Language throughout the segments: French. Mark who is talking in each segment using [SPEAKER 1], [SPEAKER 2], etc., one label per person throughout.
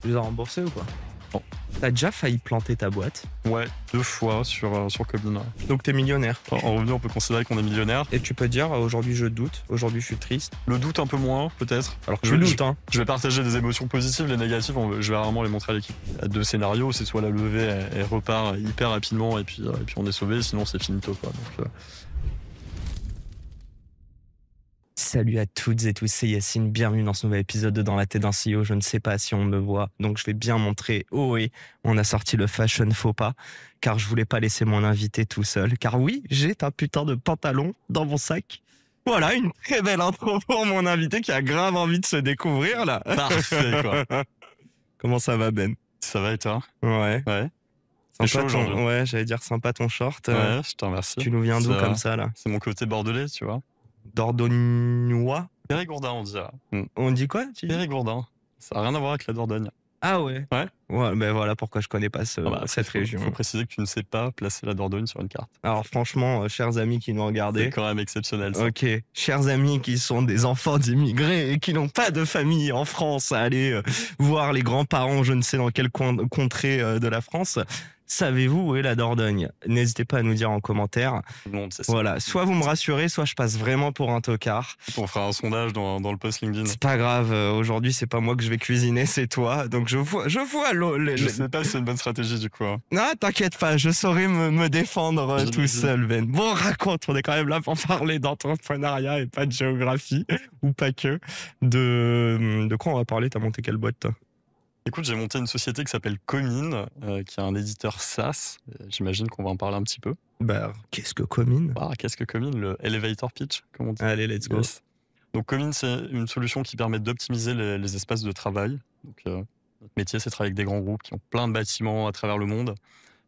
[SPEAKER 1] les as remboursés ou quoi?
[SPEAKER 2] Non.
[SPEAKER 1] T'as déjà failli planter ta boîte,
[SPEAKER 2] Ouais, 2 fois sur Comine.
[SPEAKER 1] donc t'es millionnaire.
[SPEAKER 2] En revenu, on peut considérer qu'on est millionnaire.
[SPEAKER 1] Et tu peux dire, aujourd'hui je doute, aujourd'hui je suis triste.
[SPEAKER 2] Le doute un peu moins, peut-être.
[SPEAKER 1] Alors
[SPEAKER 2] Je
[SPEAKER 1] tu
[SPEAKER 2] vais-
[SPEAKER 1] doutes, hein.
[SPEAKER 2] Je vais partager des émotions positives, les négatives, je vais rarement les montrer à l'équipe. Il y a 2 scénarios, c'est soit la levée, elle repart hyper rapidement et puis on est sauvé, sinon c'est finito, quoi. Donc,
[SPEAKER 1] Salut à toutes et tous, c'est Yacine, bienvenue dans ce nouvel épisode de Dans la tête d'un CEO. Je ne sais pas si on me voit, donc je vais bien montrer. Oh oui, on a sorti le fashion faux pas, car je voulais pas laisser mon invité tout seul. Car oui, j'ai un putain de pantalon dans mon sac. Voilà, une très belle intro pour mon invité qui a grave envie de se découvrir là.
[SPEAKER 2] Parfait, quoi.
[SPEAKER 1] Comment ça va, Ben?
[SPEAKER 2] Ça va et toi?
[SPEAKER 1] Ouais.
[SPEAKER 2] Ouais.
[SPEAKER 1] Sympa
[SPEAKER 2] C'est chaud
[SPEAKER 1] ton...
[SPEAKER 2] aujourd'hui.
[SPEAKER 1] Ouais, j'allais dire sympa ton short.
[SPEAKER 2] Ouais, je te remercie.
[SPEAKER 1] Tu nous viens d'où comme ça là?
[SPEAKER 2] C'est mon côté bordelais, tu vois.
[SPEAKER 1] Dordogne.
[SPEAKER 2] Périgourdin, on dit.
[SPEAKER 1] On dit quoi, tu dis?
[SPEAKER 2] Périgourdin. Ça n'a rien à voir avec la Dordogne.
[SPEAKER 1] Ah ouais.
[SPEAKER 2] Ouais.
[SPEAKER 1] Ouais, ben voilà pourquoi je connais pas cette région.
[SPEAKER 2] Faut préciser que tu ne sais pas placer la Dordogne sur une carte.
[SPEAKER 1] Alors franchement, chers amis qui nous
[SPEAKER 2] C'est
[SPEAKER 1] regardaient,
[SPEAKER 2] quand même exceptionnel, ça.
[SPEAKER 1] ok, chers amis qui sont des enfants d'immigrés et qui n'ont pas de famille en France à aller voir les grands-parents, je ne sais dans quelle contrée de la France, savez-vous où est la Dordogne? N'hésitez pas à nous dire en commentaire.
[SPEAKER 2] Tout le monde sait ça.
[SPEAKER 1] Voilà, soit vous me rassurez, soit je passe vraiment pour un tocard.
[SPEAKER 2] On fera un sondage dans le post LinkedIn.
[SPEAKER 1] C'est pas grave, aujourd'hui c'est pas moi que je vais cuisiner, c'est toi. Donc je vois
[SPEAKER 2] Je sais pas si c'est une bonne stratégie du coup. Hein.
[SPEAKER 1] Ah, t'inquiète pas, je saurai me défendre
[SPEAKER 2] Je
[SPEAKER 1] tout
[SPEAKER 2] l'ai
[SPEAKER 1] seul, Ben. Bon, raconte, on est quand même là pour parler d'entrepreneuriat et pas de géographie, ou pas que. De quoi on va parler? T'as monté quelle boîte, toi?
[SPEAKER 2] Écoute, j'ai monté une société qui s'appelle Comine, qui est un éditeur SaaS. J'imagine qu'on va en parler un petit peu.
[SPEAKER 1] Bah, qu'est-ce que Comine?
[SPEAKER 2] Ah, qu'est-ce que Comine? Le elevator pitch, comme on dit.
[SPEAKER 1] Allez, let's go.
[SPEAKER 2] Yes. Donc Comine, c'est une solution qui permet d'optimiser les espaces de travail. Donc, notre métier, c'est de travailler avec des grands groupes qui ont plein de bâtiments à travers le monde,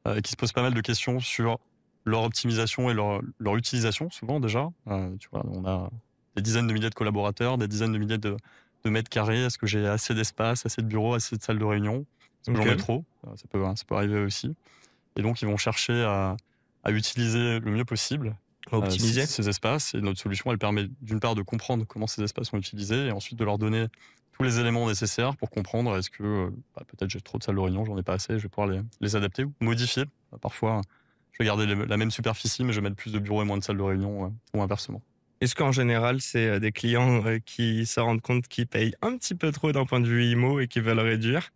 [SPEAKER 2] et qui se posent pas mal de questions sur leur optimisation et leur utilisation, souvent déjà. Tu vois, on a des dizaines de milliers de collaborateurs, des dizaines de milliers de mètres carrés. Est-ce que j'ai assez d'espace, assez de bureaux, assez de salles de réunion? Est-ce que
[SPEAKER 1] Ok.
[SPEAKER 2] j'en ai trop? Ça peut arriver aussi. Et donc, ils vont chercher à utiliser le mieux possible
[SPEAKER 1] Optimiser.
[SPEAKER 2] ces espaces. Et notre solution, elle permet d'une part de comprendre comment ces espaces sont utilisés et ensuite de leur donner tous les éléments nécessaires pour comprendre est-ce que peut-être j'ai trop de salles de réunion, j'en ai pas assez, je vais pouvoir les adapter ou modifier. Parfois, je vais garder la même superficie, mais je vais mettre plus de bureaux et moins de salles de réunion ou inversement.
[SPEAKER 1] Est-ce qu'en général, c'est des clients qui se rendent compte qu'ils payent un petit peu trop d'un point de vue IMO et qui veulent réduire?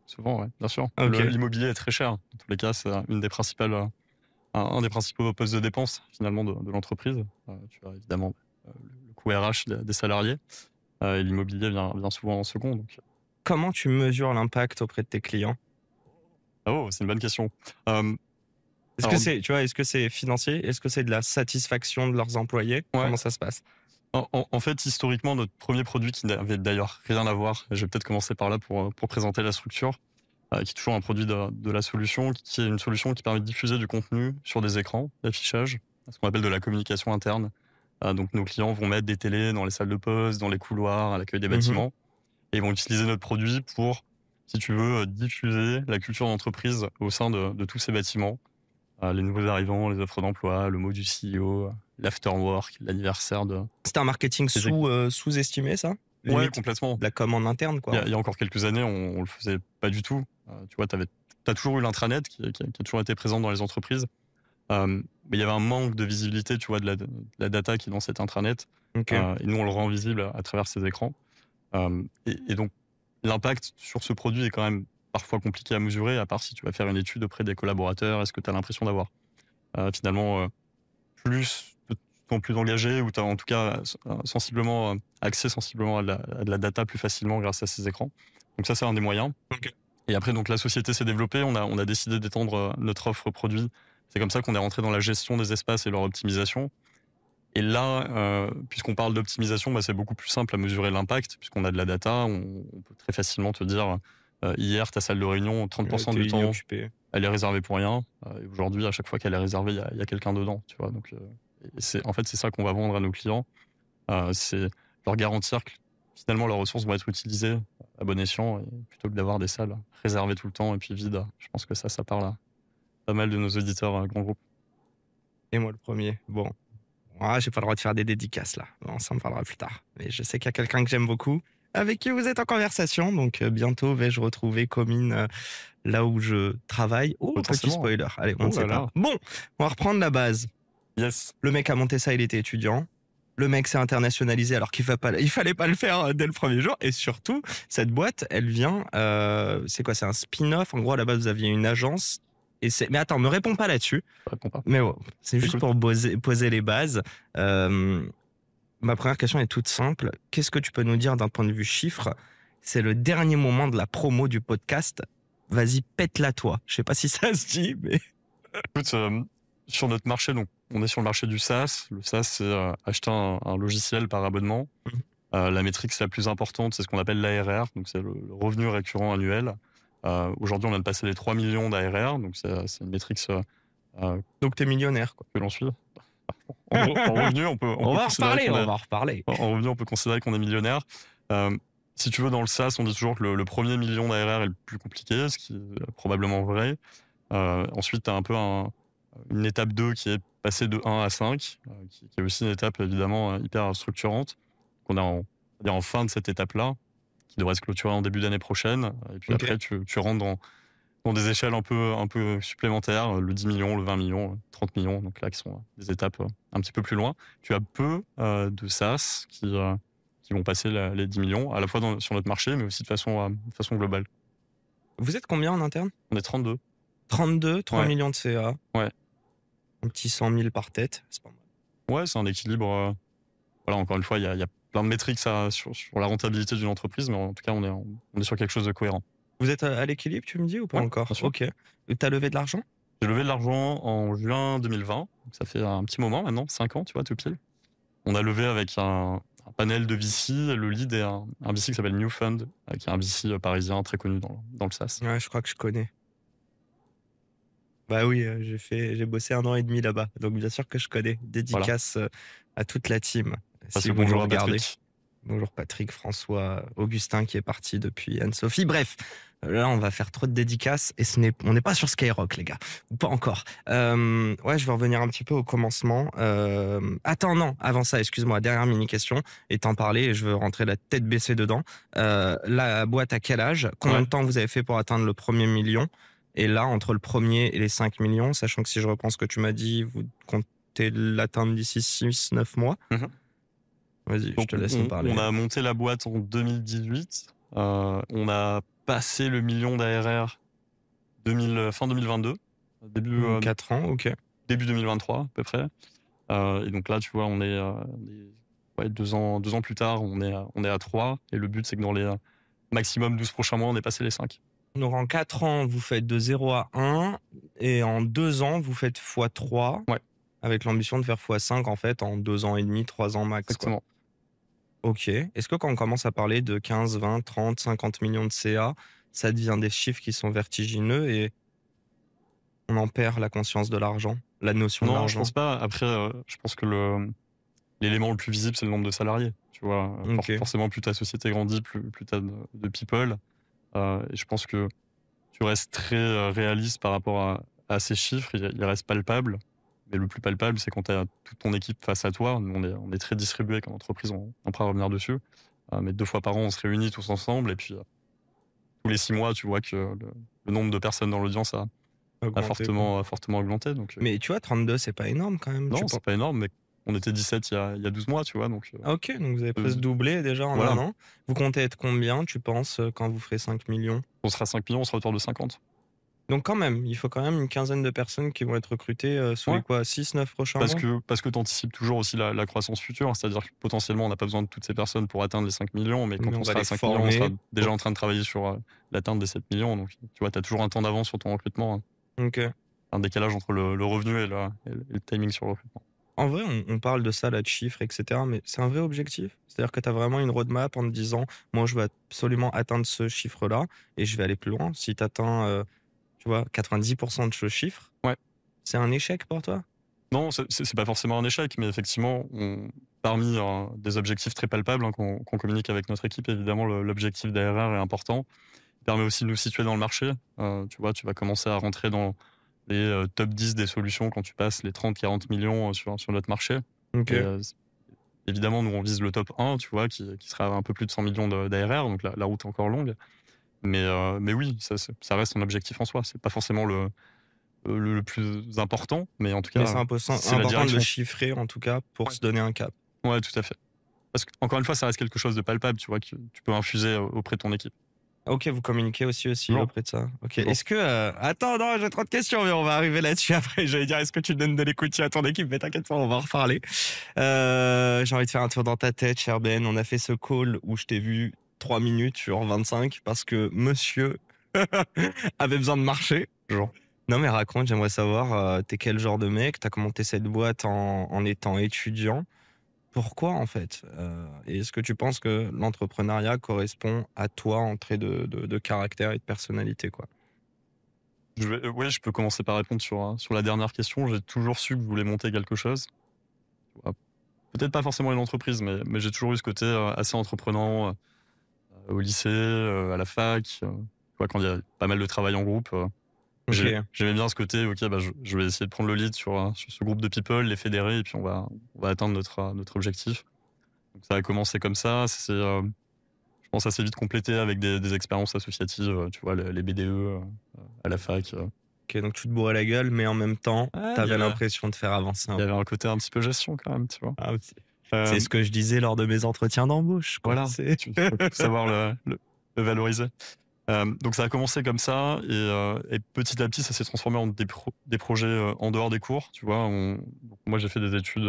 [SPEAKER 2] Souvent, ouais, bien sûr.
[SPEAKER 1] Ok.
[SPEAKER 2] L'immobilier est très cher. Dans tous les cas, c'est un des principaux postes de dépenses finalement de l'entreprise. Tu as évidemment le coût RH des salariés. Et l'immobilier vient souvent en second. Donc...
[SPEAKER 1] Comment tu mesures l'impact auprès de tes clients?
[SPEAKER 2] Oh, c'est une bonne question.
[SPEAKER 1] Est-ce que c'est financier? Est-ce que c'est de la satisfaction de leurs employés?
[SPEAKER 2] Ouais.
[SPEAKER 1] Comment ça se passe?
[SPEAKER 2] En fait, historiquement, notre premier produit qui n'avait d'ailleurs rien à voir, je vais peut-être commencer par là pour présenter la structure, qui est toujours un produit de la solution, qui est une solution qui permet de diffuser du contenu sur des écrans d'affichage, ce qu'on appelle de la communication interne. Donc nos clients vont mettre des télés dans les salles de poste, dans les couloirs, à l'accueil des bâtiments, et ils vont utiliser notre produit pour, si tu veux, diffuser la culture d'entreprise au sein de tous ces bâtiments. Les nouveaux arrivants, les offres d'emploi, le mot du CEO, l'afterwork, l'anniversaire de...
[SPEAKER 1] C'est un marketing sous-estimé, ça?
[SPEAKER 2] Ouais,
[SPEAKER 1] Limite,
[SPEAKER 2] complètement.
[SPEAKER 1] de la com en interne, quoi.
[SPEAKER 2] Il y a encore quelques années, on le faisait pas du tout. Tu vois, t'as toujours eu l'intranet qui a toujours été présent dans les entreprises. Mais il y avait un manque de visibilité, tu vois, de la data qui est dans cet intranet.
[SPEAKER 1] Ok.
[SPEAKER 2] Et nous, on le rend visible à travers ces écrans. Et donc, l'impact sur ce produit est quand même parfois compliqué à mesurer, à part si tu vas faire une étude auprès des collaborateurs. Est-ce que tu as l'impression d'avoir finalement plus engagé ou tu as en tout cas accès sensiblement à de la data plus facilement grâce à ces écrans. Donc ça, c'est un des moyens.
[SPEAKER 1] Ok.
[SPEAKER 2] Et après, donc la société s'est développée. On a décidé d'étendre notre offre produit. C'est comme ça qu'on est rentré dans la gestion des espaces et leur optimisation. Et là, puisqu'on parle d'optimisation, c'est beaucoup plus simple à mesurer l'impact, puisqu'on a de la data. On peut très facilement te dire, hier, ta salle de réunion, 30% du temps, elle est réservée pour rien. Et aujourd'hui, à chaque fois qu'elle est réservée, il y a quelqu'un dedans. Tu vois, donc, c'est ça qu'on va vendre à nos clients. C'est leur garantir que finalement leurs ressources vont être utilisées à bon escient, et plutôt que d'avoir des salles réservées tout le temps et puis vides. Je pense que ça parle à pas mal de nos auditeurs grands groupes.
[SPEAKER 1] Et moi, le premier. Bon. J'ai pas le droit de faire des dédicaces, là. Bon, ça me parlera plus tard. Mais je sais qu'il y a quelqu'un que j'aime beaucoup. avec qui vous êtes en conversation. Donc bientôt vais-je retrouver Comine là où je travaille. Oh, petit
[SPEAKER 2] Potentiellement.
[SPEAKER 1] spoiler. Allez, on ne
[SPEAKER 2] Oh
[SPEAKER 1] sait
[SPEAKER 2] là
[SPEAKER 1] pas.
[SPEAKER 2] là.
[SPEAKER 1] Bon, on va reprendre la base.
[SPEAKER 2] Yes.
[SPEAKER 1] Le mec a monté ça, il était étudiant. Le mec s'est internationalisé alors qu'il fallait pas le faire dès le premier jour. Et surtout, cette boîte, elle vient, c'est quoi? C'est un spin-off. En gros, à la base, vous aviez une agence. Mais attends, me réponds pas là-dessus.
[SPEAKER 2] Je réponds pas.
[SPEAKER 1] Mais ouais, c'est juste
[SPEAKER 2] Écoute.
[SPEAKER 1] pour poser les bases. Ma première question est toute simple. Qu'est-ce que tu peux nous dire d'un point de vue chiffre? C'est le dernier moment de la promo du podcast. Vas-y, pète-la toi. Je sais pas si ça se dit, mais...
[SPEAKER 2] Écoute, sur notre marché, donc, on est sur le marché du SaaS. Le SaaS, c'est acheter un logiciel par abonnement. La métrique la plus importante, c'est ce qu'on appelle l'ARR, donc c'est le revenu récurrent annuel. Aujourd'hui, on vient de passer les 3 millions d'ARR, donc c'est une métrique
[SPEAKER 1] Donc t'es millionnaire, quoi.
[SPEAKER 2] que l'on suit. En revenu, on peut
[SPEAKER 1] On va
[SPEAKER 2] considérer qu'on est-
[SPEAKER 1] en reparler.
[SPEAKER 2] en revenu, on peut considérer qu'on est millionnaire. Si tu veux, dans le SaaS, on dit toujours que le premier million d'ARR est le plus compliqué, ce qui est probablement vrai. Ensuite, tu as un peu une étape 2 qui est passée de 1 à 5, qui est aussi une étape évidemment hyper structurante, qu'on a en fin de cette étape-là, qui devrait se clôturer en début d'année prochaine. Et puis
[SPEAKER 1] Ok.
[SPEAKER 2] après, tu rentres dans des échelles un peu supplémentaires, le 10 millions, le 20 millions, 30 millions, donc là qui sont des étapes un petit peu plus loin. Tu as peu de SaaS qui vont passer les 10 millions, à la fois sur notre marché, mais aussi de façon globale.
[SPEAKER 1] Vous êtes combien en interne?
[SPEAKER 2] On est 32.
[SPEAKER 1] 32, 3
[SPEAKER 2] Ouais.
[SPEAKER 1] millions de CA.
[SPEAKER 2] Ouais.
[SPEAKER 1] Un petit 100 000 par tête. C'est pas mal.
[SPEAKER 2] Ouais, c'est un équilibre. Voilà, encore une fois, il y a plein de métriques sur la rentabilité d'une entreprise, mais en tout cas, on est sur quelque chose de cohérent.
[SPEAKER 1] Vous êtes à l'équilibre, tu me dis, ou pas
[SPEAKER 2] Ouais,
[SPEAKER 1] encore?
[SPEAKER 2] bien sûr.
[SPEAKER 1] Ok. T'as levé de l'argent?
[SPEAKER 2] J'ai levé de l'argent en juin 2020, donc ça fait un petit moment maintenant, 5 ans, tu vois, tout pile. On a levé avec un panel de VC. Le lead est un VC qui s'appelle New Fund, qui est un VC parisien très connu dans le SaaS.
[SPEAKER 1] Ouais, je crois que je connais. Bah oui, j'ai bossé 1 an et demi là-bas, donc bien sûr que je connais. Dédicace à toute la team. Si vous
[SPEAKER 2] Bonjour
[SPEAKER 1] nous
[SPEAKER 2] à
[SPEAKER 1] regardez.
[SPEAKER 2] Patrick.
[SPEAKER 1] Bonjour Patrick, François, Augustin qui est parti depuis Anne-Sophie. Bref, là on va faire trop de dédicaces et on n'est pas sur Skyrock les gars, ou pas encore. Ouais, je vais revenir un petit peu au commencement. Attends, non, avant ça, excuse-moi, dernière mini question, et t'en parler et je veux rentrer la tête baissée dedans. La boîte à quel âge? Combien de temps vous avez fait pour atteindre le premier million? Et là, entre le premier et les 5 millions, sachant que si je reprends ce que tu m'as dit, vous comptez l'atteindre d'ici 6-9 mois. Vas-y, je te laisse nous parler.
[SPEAKER 2] On a monté la boîte en 2018. On a passé le million d'ARR fin 2022.
[SPEAKER 1] 4 ans, ok.
[SPEAKER 2] Début 2023 à peu près. Et donc là, tu vois, on est 2 ans plus tard, on est à 3. Et le but, c'est que dans les maximum 12 prochains mois, on est passé les 5.
[SPEAKER 1] Donc en 4 ans, vous faites de 0 à 1. Et en 2 ans, vous faites x3.
[SPEAKER 2] Ouais.
[SPEAKER 1] Avec l'ambition de faire x5 en fait en 2 ans et demi, 3 ans max.
[SPEAKER 2] Exactement.
[SPEAKER 1] Quoi. Ok. Est-ce que quand on commence à parler de 15, 20, 30, 50 millions de CA, ça devient des chiffres qui sont vertigineux et on en perd la conscience de l'argent, la notion de l'argent?
[SPEAKER 2] Non, je pense pas. Après, je pense que l'élément le plus visible, c'est le nombre de salariés. Tu vois,
[SPEAKER 1] Ok.
[SPEAKER 2] forcément, plus ta société grandit, plus tu as de people. Et je pense que tu restes très réaliste par rapport à ces chiffres. Ils restent palpables. Mais le plus palpable, c'est quand tu as toute ton équipe face à toi. Nous, on est très distribué comme entreprise, on pourra revenir dessus. Mais 2 fois par an, on se réunit tous ensemble. Et puis, tous les 6 mois, tu vois que le nombre de personnes dans l'audience a fortement augmenté. Donc,
[SPEAKER 1] mais tu vois, 32, c'est pas énorme quand même.
[SPEAKER 2] non, c'est pas énorme, mais on était 17 il y a 12 mois, tu vois. Donc,
[SPEAKER 1] ok, donc vous avez presque doublé déjà en 1 an. Vous comptez être combien, tu penses, quand vous ferez 5 millions?
[SPEAKER 2] On sera 5 millions, on sera autour de 50.
[SPEAKER 1] Donc quand même, il faut quand même une quinzaine de personnes qui vont être recrutées sous les 6-9 prochains mois.
[SPEAKER 2] Parce que tu anticipes toujours aussi la croissance future, c'est-à-dire que potentiellement on n'a pas besoin de toutes ces personnes pour atteindre les 5 millions, mais quand on sera à 5 millions, on sera déjà en train de travailler sur l'atteinte des 7 millions, donc tu vois, tu as toujours un temps d'avance sur ton recrutement.
[SPEAKER 1] Ok.
[SPEAKER 2] Un décalage entre le revenu et le timing sur le recrutement.
[SPEAKER 1] En vrai, on parle de ça, là, de chiffres, etc. Mais c'est un vrai objectif? C'est-à-dire que tu as vraiment une roadmap en te disant, moi, je vais absolument atteindre ce chiffre-là et je vais aller plus loin. Si tu atteins, tu vois, 90% de ce chiffre, c'est un échec pour toi?
[SPEAKER 2] Non, c'est pas forcément un échec, mais effectivement, parmi des objectifs très palpables qu'on communique avec notre équipe, évidemment, l'objectif d'ARR est important. Il permet aussi de nous situer dans le marché. Tu vois, tu vas commencer à rentrer dans les top 10 des solutions quand tu passes les 30-40 millions sur notre marché.
[SPEAKER 1] Ok.
[SPEAKER 2] Évidemment, nous, on vise le top 1, tu vois, qui sera un peu plus de 100 millions d'ARR, donc la route est encore longue. Mais oui, ça reste un objectif en soi. C'est pas forcément le plus important, mais en tout
[SPEAKER 1] Mais
[SPEAKER 2] cas,
[SPEAKER 1] c'est
[SPEAKER 2] c'est la
[SPEAKER 1] important de le
[SPEAKER 2] direction.
[SPEAKER 1] chiffrer, en tout cas, pour
[SPEAKER 2] Ouais.
[SPEAKER 1] se donner un cap.
[SPEAKER 2] Ouais, tout à fait. Parce qu'encore une fois, ça reste quelque chose de palpable, tu vois, que tu peux infuser auprès de ton équipe.
[SPEAKER 1] Ok, vous communiquez aussi
[SPEAKER 2] Toujours.
[SPEAKER 1] auprès de ça. Ok.
[SPEAKER 2] Toujours.
[SPEAKER 1] Est-ce que attends, non, j'ai trop de questions, mais on va arriver là-dessus après. J'allais dire, est-ce que tu donnes de l'écoute à ton équipe? Mais t'inquiète pas, on va en reparler. J'ai envie de faire un tour dans ta tête, cher Ben. On a fait ce call où je t'ai vu 3 minutes sur 25 parce que monsieur avait besoin de marcher.
[SPEAKER 2] Toujours.
[SPEAKER 1] Non, mais raconte, j'aimerais savoir, t'es quel genre de mec? T'as commenté cette boîte en étant étudiant. Pourquoi en fait? Et est-ce que tu penses que l'entrepreneuriat correspond à toi en trait de caractère et de personnalité, quoi?
[SPEAKER 2] Ouais, je peux commencer par répondre sur la dernière question. J'ai toujours su que je voulais monter quelque chose. Ah, peut-être pas forcément une entreprise, mais j'ai toujours eu ce côté assez entreprenant au lycée, à la fac. Tu vois, quand il y a pas mal de travail en groupe,
[SPEAKER 1] OK.
[SPEAKER 2] j'aimais bien ce côté. Ok, bah, je vais essayer de prendre le lead sur ce groupe de people, les fédérer, et puis on va atteindre notre objectif. Donc ça a commencé comme ça. Je pense assez vite complété avec des expériences associatives, tu vois, les BDE à la fac.
[SPEAKER 1] OK, donc tu te bourrais la gueule, mais en même temps,
[SPEAKER 2] Ouais,
[SPEAKER 1] t'avais l'impression de faire avancer
[SPEAKER 2] il
[SPEAKER 1] un
[SPEAKER 2] y
[SPEAKER 1] peu.
[SPEAKER 2] avait un côté un petit peu gestion quand même, tu vois.
[SPEAKER 1] Ah, c'est
[SPEAKER 2] Euh,
[SPEAKER 1] ce que je disais lors de mes entretiens d'embauche, quoi.
[SPEAKER 2] voilà,
[SPEAKER 1] C'est
[SPEAKER 2] faut savoir le valoriser. Donc ça a commencé comme ça et petit à petit ça s'est transformé en des projets en dehors des cours, tu vois. Donc moi j'ai fait des études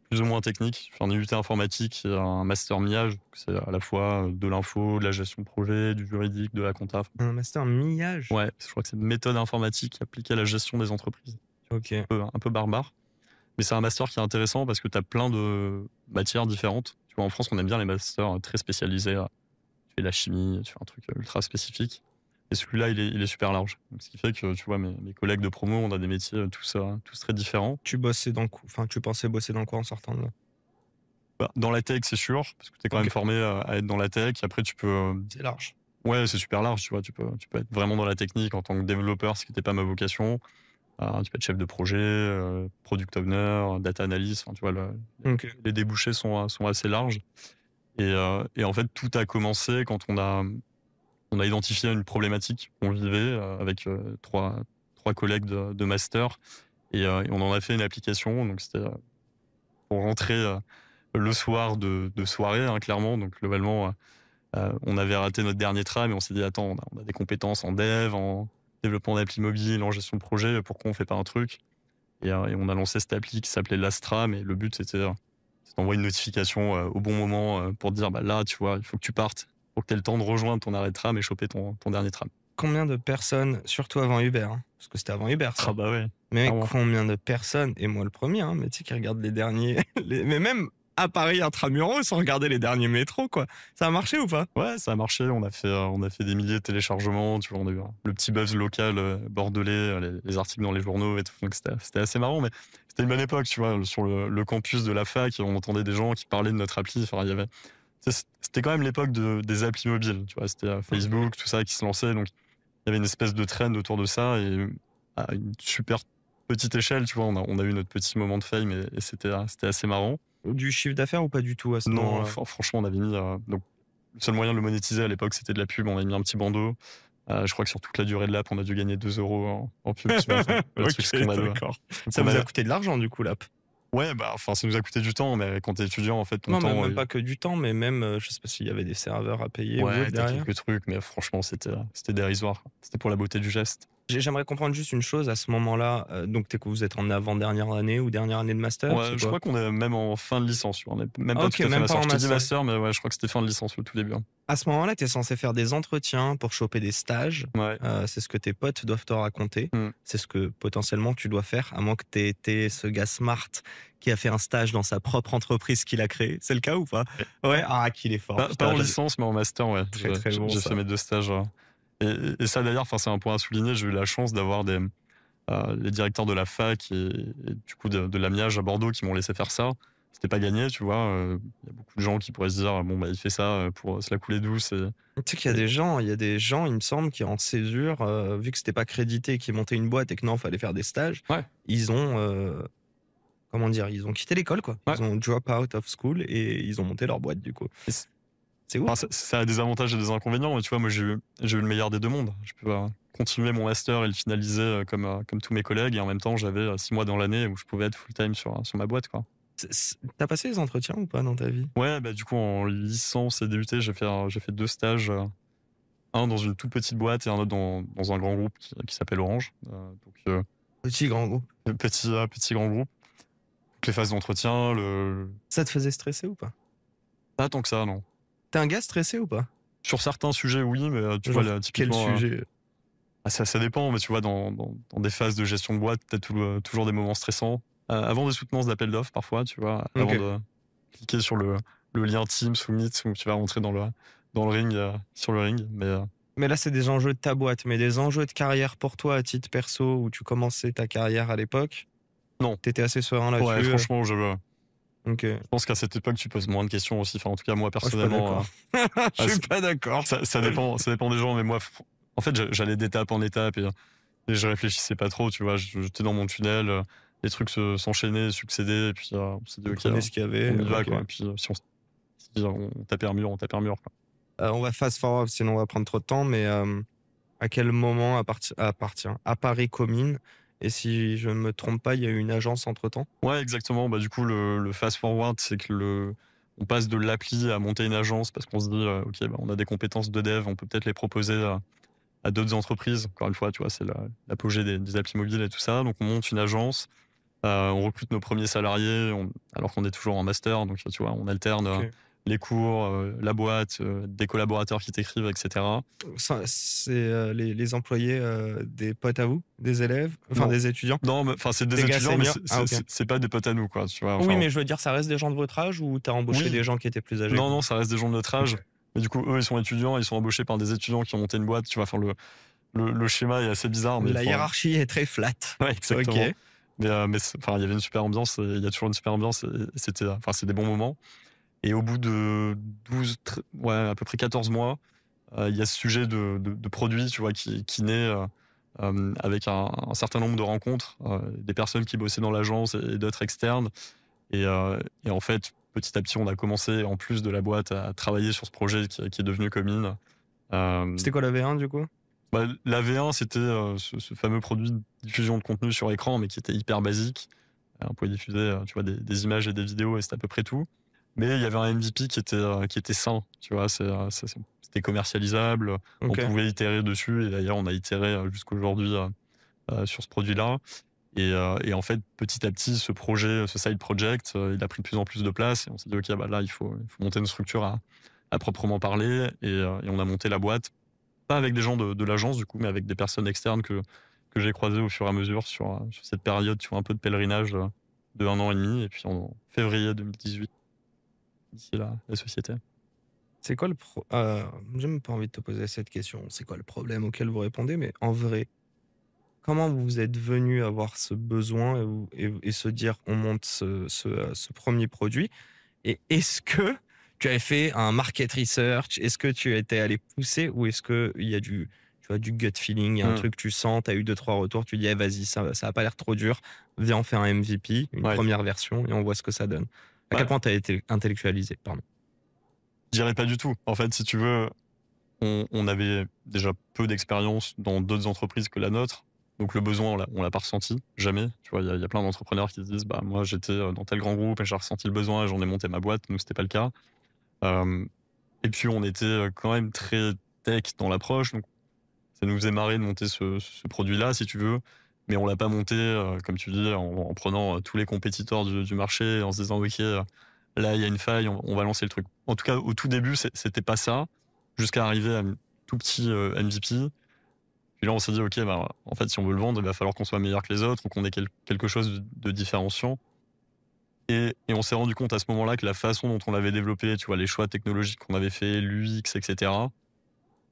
[SPEAKER 2] plus ou moins techniques, j'ai fait un IUT informatique et un master MIAGE, c'est à la fois de l'info, de la gestion de projet, du juridique, de la compta.
[SPEAKER 1] un master millage?
[SPEAKER 2] Ouais, je crois que c'est une méthode informatique appliquée à la gestion des entreprises.
[SPEAKER 1] OK.
[SPEAKER 2] Un peu barbare. Mais c'est un master qui est intéressant parce que tu as plein de matières différentes. Tu vois, en France, on aime bien les masters très spécialisés. Tu fais de la chimie, tu fais un truc ultra spécifique. Et celui-là, il est super large. Donc, ce qui fait que, tu vois, mes collègues de promo, on a des métiers tous très différents.
[SPEAKER 1] Tu pensais bosser dans quoi en sortant de là?
[SPEAKER 2] Bah, dans la tech, c'est sûr, parce que tu es quand
[SPEAKER 1] OK,
[SPEAKER 2] même formé à être dans la tech. Après, tu peux.
[SPEAKER 1] c'est large.
[SPEAKER 2] Ouais, c'est super large, tu vois. Tu peux être vraiment dans la technique en tant que développeur, ce qui n'était pas ma vocation. Tu peux être chef de projet, product owner, data analyst. Enfin, tu vois,
[SPEAKER 1] OK.
[SPEAKER 2] les débouchés sont assez larges. Et en fait, tout a commencé quand on a identifié une problématique qu'on vivait avec trois collègues de master. Et on en a fait une application. Donc, c'était pour rentrer le soir de soirée, hein, clairement. Donc, globalement, on avait raté notre dernier tram et on s'est dit, attends, on a des compétences en dev, en développement d'appli mobile, en gestion de projet. Pourquoi on fait pas un truc? Et on a lancé cette appli qui s'appelait l'Astra, mais le but c'est d'envoyer une notification au bon moment pour te dire bah là, tu vois, il faut que tu partes, pour que tu aies le temps de rejoindre ton arrêt de tram et choper ton dernier tram.
[SPEAKER 1] Combien de personnes, surtout avant Uber, hein, parce que c'était avant Uber
[SPEAKER 2] Ah
[SPEAKER 1] ça,
[SPEAKER 2] bah ouais,
[SPEAKER 1] mais
[SPEAKER 2] clairement.
[SPEAKER 1] combien de personnes, et moi le premier, hein, mais tu sais, qui regardent les derniers, mais même à Paris intramuros, sans regarder les derniers métros, quoi. Ça a marché ou pas?
[SPEAKER 2] Ouais, ça a marché, on a fait des milliers de téléchargements, tu vois, on a eu le petit buzz local bordelais, les articles dans les journaux et tout, donc c'était assez marrant, mais c'était une bonne époque, tu vois, sur le campus de la fac, on entendait des gens qui parlaient de notre appli, enfin, il y avait. C'était quand même l'époque des applis mobiles, tu vois, c'était Facebook, tout ça qui se lançait, donc il y avait une espèce de trend autour de ça et à une super petite échelle, tu vois, on a eu notre petit moment de fame et c'était assez marrant.
[SPEAKER 1] Du chiffre d'affaires ou pas du tout à ce
[SPEAKER 2] Non,
[SPEAKER 1] moment-là?
[SPEAKER 2] franchement, on avait mis. Donc, le seul moyen de le monétiser à l'époque, c'était de la pub. On avait mis un petit bandeau. Je crois que sur toute la durée de l'app, on a dû gagner 2 euros en pub, tu vois. Enfin, le truc
[SPEAKER 1] OK,
[SPEAKER 2] scandaleux.
[SPEAKER 1] d'accord.
[SPEAKER 2] Donc,
[SPEAKER 1] Ça vous a coûté de l'argent du coup, l'app?
[SPEAKER 2] Ouais, bah, enfin, ça nous a coûté du temps, mais quand t'es étudiant, en fait, ton
[SPEAKER 1] Non, mais
[SPEAKER 2] temps.
[SPEAKER 1] même pas que du temps, mais même, je sais pas s'il y avait des serveurs à payer ou
[SPEAKER 2] Ouais,
[SPEAKER 1] autre
[SPEAKER 2] t'as
[SPEAKER 1] derrière?
[SPEAKER 2] quelques trucs, mais franchement, c'était dérisoire. C'était pour la beauté du geste.
[SPEAKER 1] J'aimerais comprendre juste une chose à ce moment-là, donc vous êtes en avant-dernière année ou dernière année de master,
[SPEAKER 2] Ouais,
[SPEAKER 1] c'est
[SPEAKER 2] je
[SPEAKER 1] quoi?
[SPEAKER 2] crois qu'on est même en fin de licence, tu vois. On est même
[SPEAKER 1] Ah
[SPEAKER 2] pas
[SPEAKER 1] OK,
[SPEAKER 2] tout à fait
[SPEAKER 1] même pas
[SPEAKER 2] master.
[SPEAKER 1] en
[SPEAKER 2] Je te dis
[SPEAKER 1] master.
[SPEAKER 2] master, mais ouais, je crois que c'était fin de licence, le tout début, hein.
[SPEAKER 1] À ce moment-là, tu es censé faire des entretiens pour choper des stages.
[SPEAKER 2] Ouais.
[SPEAKER 1] C'est ce que tes potes doivent te raconter.
[SPEAKER 2] Mm.
[SPEAKER 1] C'est ce que potentiellement tu dois faire, à moins que tu aies été ce gars smart qui a fait un stage dans sa propre entreprise qu'il a créée. C'est le cas ou pas?
[SPEAKER 2] Ouais.
[SPEAKER 1] Ouais, ah qu'il est fort,
[SPEAKER 2] Pas
[SPEAKER 1] putain,
[SPEAKER 2] en licence, mais en master, ouais.
[SPEAKER 1] très, très bon
[SPEAKER 2] J'ai fait
[SPEAKER 1] ça.
[SPEAKER 2] mes 2 stages. Et ça d'ailleurs, enfin, c'est un point à souligner. J'ai eu la chance d'avoir les directeurs de la fac et du coup de l'AMIAGE à Bordeaux qui m'ont laissé faire ça. C'était pas gagné, tu vois. Il y a beaucoup de gens qui pourraient se dire, bon, bah, il fait ça pour se la couler douce.
[SPEAKER 1] Tu sais qu'il y a
[SPEAKER 2] Et-
[SPEAKER 1] des gens, il me semble, qui en césure, vu que c'était pas crédité, qui montaient une boîte et que non, fallait faire des stages,
[SPEAKER 2] Ouais,
[SPEAKER 1] ils ont comment dire, ils ont quitté l'école, quoi.
[SPEAKER 2] Ouais.
[SPEAKER 1] Ils ont drop out of school et ils ont monté leur boîte, du coup.
[SPEAKER 2] Et
[SPEAKER 1] C'est ouf.
[SPEAKER 2] enfin, ça a des avantages et des inconvénients, mais tu vois, moi, j'ai eu le meilleur des deux mondes. Je peux continuer mon master et le finaliser comme tous mes collègues, et en même temps, j'avais 6 mois dans l'année où je pouvais être full-time sur ma boîte, quoi.
[SPEAKER 1] T'as passé les entretiens ou pas dans ta vie?
[SPEAKER 2] Ouais, bah, du coup, en licence et DUT, j'ai fait 2 stages, un dans une toute petite boîte et un autre dans un grand groupe qui s'appelle Orange.
[SPEAKER 1] Petit grand groupe.
[SPEAKER 2] Petit grand groupe. Donc les phases d'entretien,
[SPEAKER 1] Ça te faisait stresser ou pas?
[SPEAKER 2] pas tant que ça, non.
[SPEAKER 1] T'es un gars stressé ou pas?
[SPEAKER 2] Sur certains sujets, oui, mais tu
[SPEAKER 1] Genre,
[SPEAKER 2] vois, là,
[SPEAKER 1] quel
[SPEAKER 2] typiquement,
[SPEAKER 1] sujet?
[SPEAKER 2] ça dépend, mais tu vois, dans des phases de gestion de boîte, t'as toujours des moments stressants. Avant des soutenances d'appel d'offres, parfois, tu vois, avant
[SPEAKER 1] Ok.
[SPEAKER 2] de cliquer sur le lien Teams ou Meet où tu vas rentrer dans le ring, sur le ring.
[SPEAKER 1] Mais là, c'est des enjeux de ta boîte, mais des enjeux de carrière pour toi à titre perso où tu commençais ta carrière à l'époque.
[SPEAKER 2] Non.
[SPEAKER 1] T'étais assez serein là-dessus.
[SPEAKER 2] Ouais, franchement, je
[SPEAKER 1] Ok.
[SPEAKER 2] pense qu'à cette époque, tu poses moins de questions aussi. Enfin, en tout cas, moi,
[SPEAKER 1] Oh, je suis pas
[SPEAKER 2] personnellement,
[SPEAKER 1] d'accord. Je suis
[SPEAKER 2] c'est-
[SPEAKER 1] pas d'accord.
[SPEAKER 2] ça dépend des gens, mais moi, en fait, j'allais d'étape en étape et je réfléchissais pas trop, tu vois. J'étais dans mon tunnel, les trucs s'enchaînaient, succédaient, et puis on s'est dit,
[SPEAKER 1] On
[SPEAKER 2] ok,
[SPEAKER 1] prenait ce qu'il y avait.
[SPEAKER 2] on y va,
[SPEAKER 1] Ok.
[SPEAKER 2] quoi. Et puis si on tapait un mur, on tapait un mur, quoi.
[SPEAKER 1] On va fast forward, sinon on va prendre trop de temps, mais à quel moment à Paris Comines, et si je ne me trompe pas, il y a eu une agence entre-temps?
[SPEAKER 2] Ouais, exactement. Bah, du coup, le fast forward, c'est que on passe de l'appli à monter une agence parce qu'on se dit, ok, bah, on a des compétences de dev, on peut peut-être les proposer à d'autres entreprises. Encore une fois, tu vois, c'est l'apogée des applis mobiles et tout ça. Donc, on monte une agence, on recrute nos premiers salariés, alors qu'on est toujours en master. Donc, tu vois, on alterne
[SPEAKER 1] Ok.
[SPEAKER 2] les cours, la boîte, des collaborateurs qui t'écrivent, etc.
[SPEAKER 1] C'est les employés des potes à vous, des élèves, enfin
[SPEAKER 2] Non,
[SPEAKER 1] des étudiants?
[SPEAKER 2] non, mais enfin, c'est des
[SPEAKER 1] Des gars
[SPEAKER 2] étudiants, mais
[SPEAKER 1] seniors? Ah, ok.
[SPEAKER 2] c'est pas des potes à nous, quoi. Tu vois,
[SPEAKER 1] Oui,
[SPEAKER 2] enfin,
[SPEAKER 1] mais je veux dire, ça reste des gens de votre âge ou t'as embauché
[SPEAKER 2] oui.
[SPEAKER 1] des gens qui étaient plus âgés que
[SPEAKER 2] Non,
[SPEAKER 1] vous?
[SPEAKER 2] non, ça reste des gens de notre âge.
[SPEAKER 1] Ok.
[SPEAKER 2] Mais du coup, eux, ils sont étudiants, ils sont embauchés par des étudiants qui ont monté une boîte. Tu vois, enfin, le schéma est assez bizarre, mais
[SPEAKER 1] La
[SPEAKER 2] enfin,
[SPEAKER 1] hiérarchie est très flat.
[SPEAKER 2] ouais, exactement.
[SPEAKER 1] Ok.
[SPEAKER 2] Enfin, il y avait une super ambiance, il y a toujours une super ambiance, et enfin, c'est des bons moments. Et au bout de ouais, à peu près 14 mois, il y a ce sujet de produit, tu vois, qui naît avec un certain nombre de rencontres, des personnes qui bossaient dans l'agence et d'autres externes. Et en fait, petit à petit, on a commencé, en plus de la boîte, à travailler sur ce projet qui est devenu Comine. Euh,
[SPEAKER 1] C'était quoi la V1 du coup?
[SPEAKER 2] la V1, c'était ce fameux produit de diffusion de contenu sur écran, mais qui était hyper basique. On pouvait diffuser, tu vois, des images et des vidéos, et c'était à peu près tout. Mais il y avait un MVP qui était sain, tu vois. C'était commercialisable, on
[SPEAKER 1] Ok.
[SPEAKER 2] pouvait itérer dessus, et d'ailleurs, on a itéré jusqu'à aujourd'hui sur ce produit-là. Et en fait, petit à petit, ce projet, ce side project, il a pris de plus en plus de place. Et on s'est dit, OK, bah là, il faut monter une structure à proprement parler. Et on a monté la boîte, pas avec des gens de l'agence, du coup, mais avec des personnes externes que j'ai croisées au fur et à mesure sur cette période, tu vois, un peu de pèlerinage de 1 an et demi. Et puis en février 2018, ici, la société.
[SPEAKER 1] C'est quoi j'ai même pas envie de te poser cette question. C'est quoi le problème auquel vous répondez? Mais en vrai, comment vous êtes venu avoir ce besoin et se dire on monte ce premier produit? Et est-ce que tu avais fait un market research? Est-ce que tu étais allé pousser ou est-ce qu'il y a tu vois, du gut feeling, il y a un
[SPEAKER 2] Hmm.
[SPEAKER 1] truc que tu sens, tu as eu 2-3 retours, tu dis eh, vas-y, ça a pas l'air trop dur, viens on fait un MVP, une
[SPEAKER 2] Ouais.
[SPEAKER 1] première version et on voit ce que ça donne. À quel
[SPEAKER 2] Bah,
[SPEAKER 1] point tu as été intellectualisé, pardon.
[SPEAKER 2] je dirais pas du tout. En fait, si tu veux, on avait déjà peu d'expérience dans d'autres entreprises que la nôtre. Donc le besoin, on l'a pas ressenti, jamais. Tu vois, il y a plein d'entrepreneurs qui se disent, bah moi j'étais dans tel grand groupe et j'ai ressenti le besoin et j'en ai monté ma boîte. Nous, c'était pas le cas. Euh, et puis on était quand même très tech dans l'approche, donc ça nous faisait marrer de monter ce produit-là, si tu veux. Mais on l'a pas monté, comme tu dis, en prenant tous les compétiteurs du marché, en se disant, ok, là il y a une faille, on va lancer le truc. En tout cas, au tout début, c'était pas ça, jusqu'à arriver à un tout petit MVP. Puis là, on s'est dit, ok, bah, en fait, si on veut le vendre, il va falloir qu'on soit meilleur que les autres ou qu'on ait quelque chose de différenciant. Et on s'est rendu compte à ce moment-là que la façon dont on l'avait développé, tu vois, les choix technologiques qu'on avait fait, l'UX, etc.,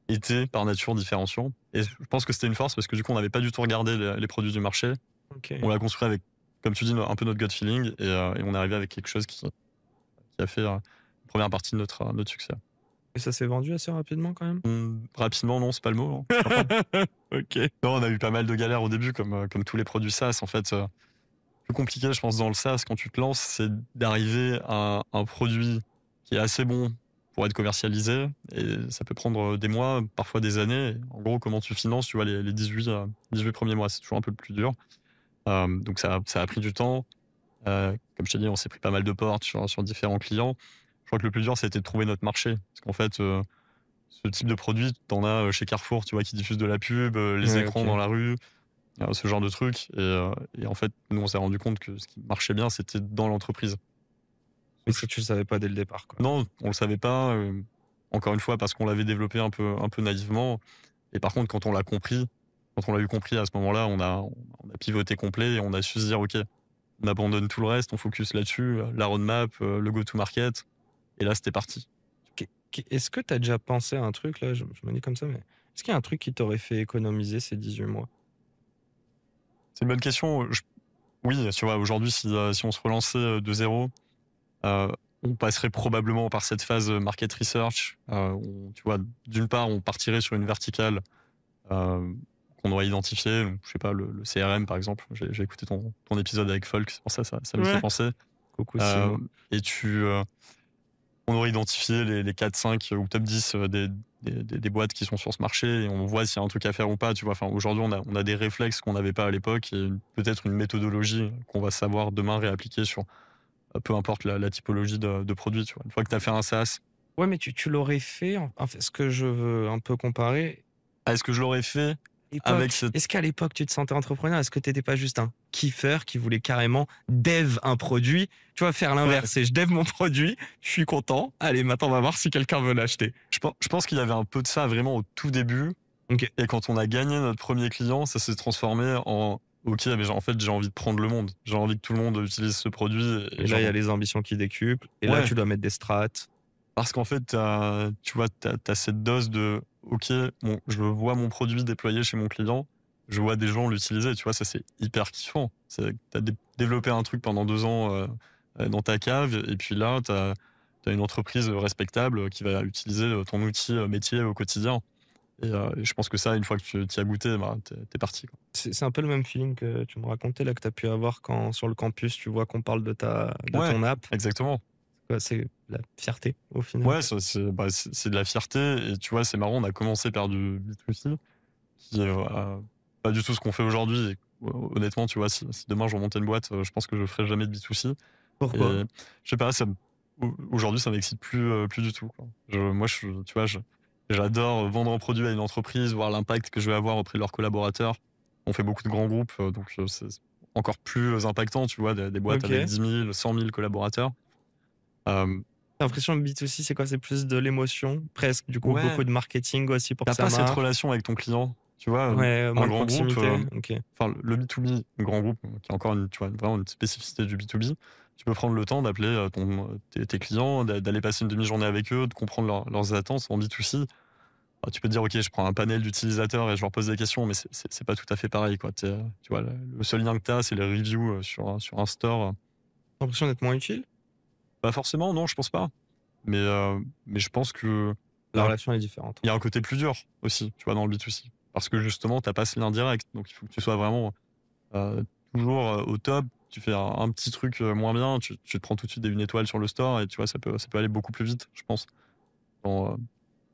[SPEAKER 2] étaient par nature différenciants. Et je pense que c'était une force parce que du coup, on n'avait pas du tout regardé les produits du marché.
[SPEAKER 1] Ok.
[SPEAKER 2] On l'a construit avec, comme tu dis, un peu notre gut feeling, et on est arrivé avec quelque chose qui a fait la première partie de notre succès.
[SPEAKER 1] Et ça s'est vendu assez rapidement quand même?
[SPEAKER 2] Rapidement, non, c'est pas le mot, hein.
[SPEAKER 1] Ok.
[SPEAKER 2] Non, on a eu pas mal de galères au début, comme tous les produits SaaS. En fait, plus compliqué, je pense, dans le SaaS, quand tu te lances, c'est d'arriver à un produit qui est assez bon pour être commercialisé. Et ça peut prendre des mois, parfois des années. En gros, comment tu finances, tu vois, les 18 premiers mois, c'est toujours un peu plus dur. Donc ça a pris du temps. Comme je t'ai dit, on s'est pris pas mal de portes sur différents clients. Je crois que le plus dur, c'était de trouver notre marché. Parce qu'en fait, ce type de produit, t'en as chez Carrefour, tu vois, qui diffuse de la pub, les
[SPEAKER 1] Ouais,
[SPEAKER 2] écrans
[SPEAKER 1] ok.
[SPEAKER 2] dans la rue, ce genre de trucs. Et en fait, nous, on s'est rendu compte que ce qui marchait bien, c'était dans l'entreprise.
[SPEAKER 1] Mais ça, tu le savais pas dès le départ, quoi.
[SPEAKER 2] Non, on le savait pas. Encore une fois, parce qu'on l'avait développé un peu naïvement. Et par contre, quand on l'a compris, quand on l'a eu compris à ce moment-là, on a pivoté complet et on a su se dire, OK, on abandonne tout le reste, on focus là-dessus, la roadmap, le go-to-market. Et là, c'était parti.
[SPEAKER 1] Est-ce que tu as déjà pensé à un truc, là, je me dis comme ça, mais est-ce qu'il y a un truc qui t'aurait fait économiser ces 18 mois?
[SPEAKER 2] C'est une bonne question. Oui, tu vois, aujourd'hui, si on se relançait de zéro, on passerait probablement par cette phase market research. Tu vois, d'une part, on partirait sur une verticale qu'on aurait identifiée. Donc, je sais pas, le CRM, par exemple. J'ai écouté ton épisode avec Folk, c'est pour ça m'y fait
[SPEAKER 1] Ouais.
[SPEAKER 2] penser.
[SPEAKER 1] Coucou
[SPEAKER 2] Euh,
[SPEAKER 1] Simo.
[SPEAKER 2] et on aurait identifié les 4, 5 ou top 10 des boîtes qui sont sur ce marché et on voit s'il y a un truc à faire ou pas. Tu vois, enfin, aujourd'hui, on a des réflexes qu'on n'avait pas à l'époque et peut-être une méthodologie qu'on va savoir demain réappliquer sur peu importe la typologie de produit. Tu vois. Une fois que tu as fait un SaaS,
[SPEAKER 1] Ouais, mais tu l'aurais fait, en fait, ce que je veux un peu comparer,
[SPEAKER 2] est-ce que je l'aurais fait
[SPEAKER 1] à
[SPEAKER 2] avec
[SPEAKER 1] l'époque,
[SPEAKER 2] cette.
[SPEAKER 1] est-ce qu'à l'époque tu te sentais entrepreneur? Est-ce que tu n'étais pas juste un kiffeur qui voulait carrément dev un produit? Tu vois, faire
[SPEAKER 2] Ouais,
[SPEAKER 1] l'inverse, c'est je dev mon produit, je suis content, allez, maintenant on va voir si quelqu'un veut l'acheter.
[SPEAKER 2] je pense qu'il y avait un peu de ça vraiment au tout début.
[SPEAKER 1] Ok.
[SPEAKER 2] Et quand on a gagné notre premier client, ça s'est transformé en OK, mais en fait, j'ai envie de prendre le monde. J'ai envie que tout le monde utilise ce produit.
[SPEAKER 1] Et là, il y a les ambitions qui décuplent, et là,
[SPEAKER 2] Ouais,
[SPEAKER 1] tu dois mettre des strats.
[SPEAKER 2] parce qu'en fait, tu vois, t'as cette dose de OK, bon, je vois mon produit déployé chez mon client, je vois des gens l'utiliser, tu vois, ça c'est hyper kiffant. Tu as développé un truc pendant 2 ans dans ta cave, et puis là, tu as une entreprise respectable qui va utiliser ton outil métier au quotidien. Et je pense que ça, une fois que tu y as goûté, bah, t'es parti, quoi.
[SPEAKER 1] C'est un peu le même feeling que tu me racontais là, que tu as pu avoir quand sur le campus, tu vois qu'on parle de
[SPEAKER 2] Ouais,
[SPEAKER 1] ton app.
[SPEAKER 2] exactement.
[SPEAKER 1] Ouais, c'est la fierté au final.
[SPEAKER 2] Ouais, c'est de la fierté. Et tu vois, c'est marrant, on a commencé par du B2C, qui est pas du tout ce qu'on fait aujourd'hui. Et, honnêtement, tu vois, si demain je remontais une boîte, je pense que je ferais jamais de B2C.
[SPEAKER 1] Pourquoi?
[SPEAKER 2] Et je sais pas, aujourd'hui, ça m'excite plus du tout, quoi. Moi, tu vois, j'adore vendre un produit à une entreprise, voir l'impact que je vais avoir auprès de leurs collaborateurs. On fait beaucoup de grands groupes, donc c'est encore plus impactant, tu vois, des boîtes
[SPEAKER 1] Ok.
[SPEAKER 2] avec 10 000, 100 000 collaborateurs. Euh,
[SPEAKER 1] T'as l'impression que B2C, c'est quoi? C'est plus de l'émotion, presque, du coup,
[SPEAKER 2] ouais,
[SPEAKER 1] beaucoup de marketing aussi pour que
[SPEAKER 2] t'as
[SPEAKER 1] ça
[SPEAKER 2] pas cette
[SPEAKER 1] marche.
[SPEAKER 2] relation avec ton client, tu vois.
[SPEAKER 1] Ouais,
[SPEAKER 2] Un
[SPEAKER 1] moins de
[SPEAKER 2] grand groupe,
[SPEAKER 1] proximité. Ok.
[SPEAKER 2] enfin le B2B, un grand groupe, qui est encore tu vois, vraiment une spécificité du B2B, tu peux prendre le temps d'appeler tes clients, d'aller passer une demi-journée avec eux, de comprendre leurs attentes. En B2C, bah, tu peux te dire, OK, je prends un panel d'utilisateurs et je leur pose des questions, mais c'est pas tout à fait pareil, quoi. Tu vois, le seul lien que tu as, c'est les reviews sur un store.
[SPEAKER 1] T'as l'impression d'être moins utile?
[SPEAKER 2] Pas forcément, non, je pense pas. Mais je pense que
[SPEAKER 1] La
[SPEAKER 2] là,
[SPEAKER 1] relation est différente.
[SPEAKER 2] il y a un côté plus dur aussi, tu vois, dans le B2C. Parce que justement, t'as pas ce lien direct. Donc il faut que tu sois vraiment euh, toujours au top. Tu fais un petit truc moins bien, tu te prends tout de suite une étoile sur le store et tu vois, ça peut aller beaucoup plus vite, je pense, dans, euh,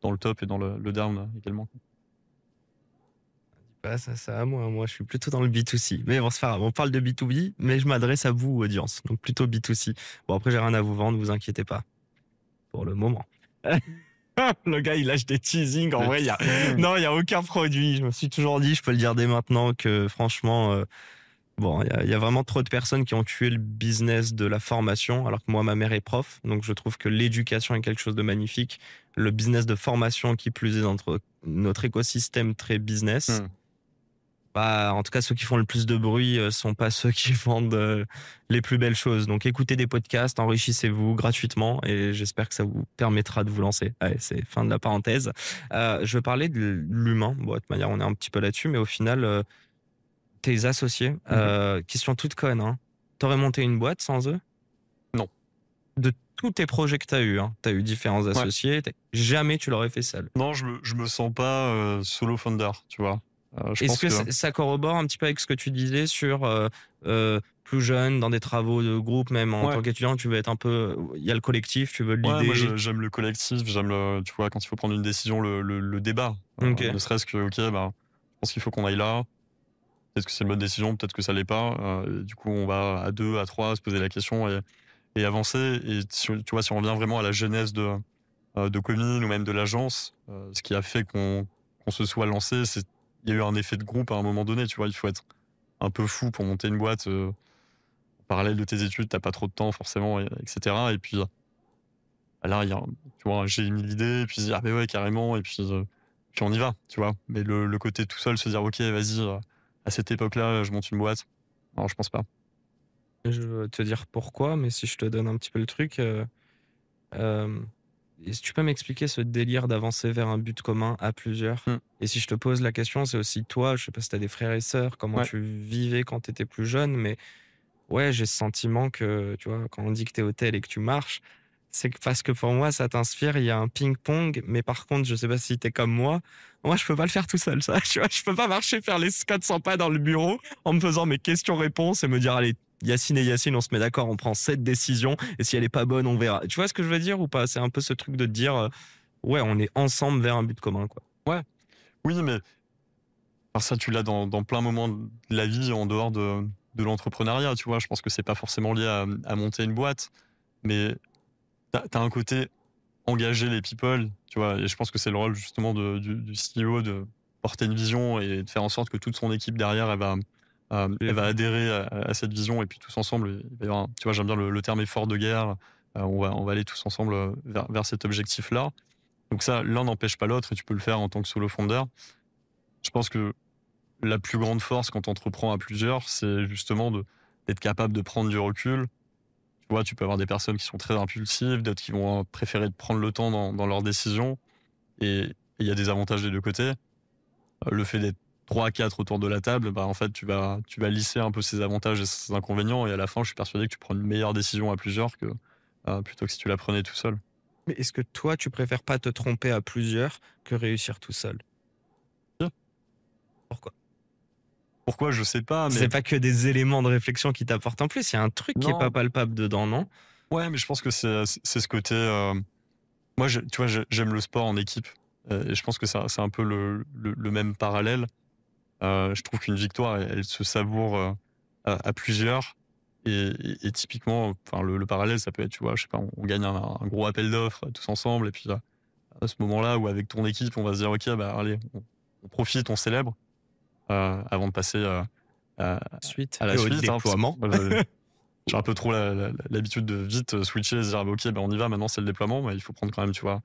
[SPEAKER 2] dans le top et dans le down également.
[SPEAKER 1] Bah, ça à moi. Moi, je suis plutôt dans le B2C. Mais bon, c'est pas grave. On parle de B2B, mais je m'adresse à vous, audience. Donc plutôt B2C. Bon, après, j'ai rien à vous vendre, vous inquiétez pas. Pour le moment. Le gars, il lâche des teasings. En
[SPEAKER 2] Le
[SPEAKER 1] vrai,
[SPEAKER 2] teasing.
[SPEAKER 1] non, il y a aucun produit. Je me suis toujours dit, je peux le dire dès maintenant, que franchement, bon, il y a vraiment trop de personnes qui ont tué le business de la formation, alors que moi, ma mère est prof. Donc, je trouve que l'éducation est quelque chose de magnifique. Le business de formation, qui plus est dans notre écosystème très business,
[SPEAKER 2] Hmm.
[SPEAKER 1] bah, en tout cas, ceux qui font le plus de bruit sont pas ceux qui vendent les plus belles choses. Donc, écoutez des podcasts, enrichissez-vous gratuitement et j'espère que ça vous permettra de vous lancer. Allez, c'est fin de la parenthèse. Je veux parler de l'humain. Bon, de toute manière, on est un petit peu là-dessus, mais au final, tes associés,
[SPEAKER 2] Mhm.
[SPEAKER 1] question toute conne, hein. T'aurais monté une boîte sans eux?
[SPEAKER 2] Non.
[SPEAKER 1] De tous tes projets que t'as eu, hein, t'as eu différents
[SPEAKER 2] Ouais.
[SPEAKER 1] associés, jamais tu l'aurais fait seul.
[SPEAKER 2] Non, je me sens pas solo founder, tu vois. Je
[SPEAKER 1] Est-ce
[SPEAKER 2] pense
[SPEAKER 1] que
[SPEAKER 2] que
[SPEAKER 1] ça corrobore un petit peu avec ce que tu disais sur plus jeune, dans des travaux de groupe, même en
[SPEAKER 2] ouais,
[SPEAKER 1] tant qu'étudiant, tu veux être un peu. Il y a le collectif, tu veux
[SPEAKER 2] ouais, moi
[SPEAKER 1] l'idée.
[SPEAKER 2] j'aime le collectif, j'aime tu vois, quand il faut prendre une décision, le débat.
[SPEAKER 1] Ok.
[SPEAKER 2] Ne serait-ce que, OK, bah, je pense qu'il faut qu'on aille là. Peut-être que c'est une bonne décision, peut-être que ça l'est pas. Du coup, on va à 2, à 3 se poser la question et avancer. Et si, tu vois, si on revient vraiment à la genèse de Commune ou même de l'agence, ce qui a fait qu'on se soit lancé, c'est il y a eu un effet de groupe à un moment donné, tu vois. Il faut être un peu fou pour monter une boîte en parallèle de tes études, t'as pas trop de temps forcément, etc. Et puis là, tu vois, j'ai mis l'idée, et puis se dire, ah ben ouais, carrément, et puis on y va, tu vois. Mais le côté tout seul, se dire, ok, vas-y, à cette époque-là, je monte une boîte. Non, je pense pas.
[SPEAKER 1] Je veux te dire pourquoi, mais si je te donne un petit peu le truc, euh, est-ce que tu peux m'expliquer ce délire d'avancer vers un but commun à plusieurs?
[SPEAKER 2] Hmm.
[SPEAKER 1] Et si je te pose la question, c'est aussi toi, je sais pas si tu as des frères et sœurs, comment
[SPEAKER 2] Ouais.
[SPEAKER 1] tu vivais quand tu étais plus jeune, mais ouais, j'ai ce sentiment que, tu vois, quand on dit que tu es au tel et que tu marches, c'est parce que pour moi, ça t'inspire, il y a un ping-pong, mais par contre, je sais pas si tu es comme moi, je peux pas le faire tout seul, ça, tu vois, je peux pas marcher, faire les 400 pas dans le bureau en me faisant mes questions-réponses et me dire, allez, Yacine et Yacine, on se met d'accord, on prend cette décision, et si elle est pas bonne, on verra. Tu vois ce que je veux dire ou pas? C'est un peu ce truc de te dire, ouais, on est ensemble vers un but commun, quoi.
[SPEAKER 2] Ouais. Oui, mais alors ça, tu l'as dans plein moments de la vie en dehors de l'entrepreneuriat, tu vois. Je pense que c'est pas forcément lié à monter une boîte, mais t'as un côté engager les people, tu vois. Et je pense que c'est le rôle justement du CEO de porter une vision et de faire en sorte que toute son équipe derrière, elle va adhérer à cette vision. Et puis tous ensemble, il va y avoir tu vois, j'aime bien le terme effort de guerre. On va aller tous ensemble vers cet objectif-là. Donc ça, l'un n'empêche pas l'autre et tu peux le faire en tant que solo founder. Je pense que la plus grande force quand tu entreprends à plusieurs, c'est justement d'être capable de prendre du recul. Tu vois, tu peux avoir des personnes qui sont très impulsives, d'autres qui vont préférer de prendre le temps dans leurs décisions. Et il y a des avantages des deux côtés. Le fait d'être 3 à 4 autour de la table, bah, en fait, tu vas lisser un peu ses avantages et ses inconvénients. Et à la fin, je suis persuadé que tu prends une meilleure décision à plusieurs plutôt que si tu la prenais tout seul.
[SPEAKER 1] Mais est-ce que toi, tu préfères pas te tromper à plusieurs que réussir tout seul? Pourquoi?
[SPEAKER 2] Pourquoi, je sais pas, mais
[SPEAKER 1] C'est pas que des éléments de réflexion qui t'apportent en plus, il y a un truc qui est pas
[SPEAKER 2] non.
[SPEAKER 1] palpable dedans, non?
[SPEAKER 2] Ouais, mais je pense que c'est ce côté. Moi, tu vois, j'aime le sport en équipe. Et je pense que c'est un peu le même parallèle. Je trouve qu'une victoire, elle se savoure à plusieurs. Et typiquement, enfin, le parallèle, ça peut être, tu vois, je sais pas, on gagne un gros appel d'offres tous ensemble. Et puis à ce moment-là, où avec ton équipe, on va se dire, OK, bah, allez, on profite, on célèbre avant de passer à,
[SPEAKER 1] Suite
[SPEAKER 2] à la
[SPEAKER 1] et au
[SPEAKER 2] suite. Hein, parce que
[SPEAKER 1] déploiement.
[SPEAKER 2] moi, j'ai un peu trop l'habitude de vite switcher et se dire, bah, OK, bah, on y va, maintenant c'est le déploiement. Mais il faut prendre quand même, tu vois,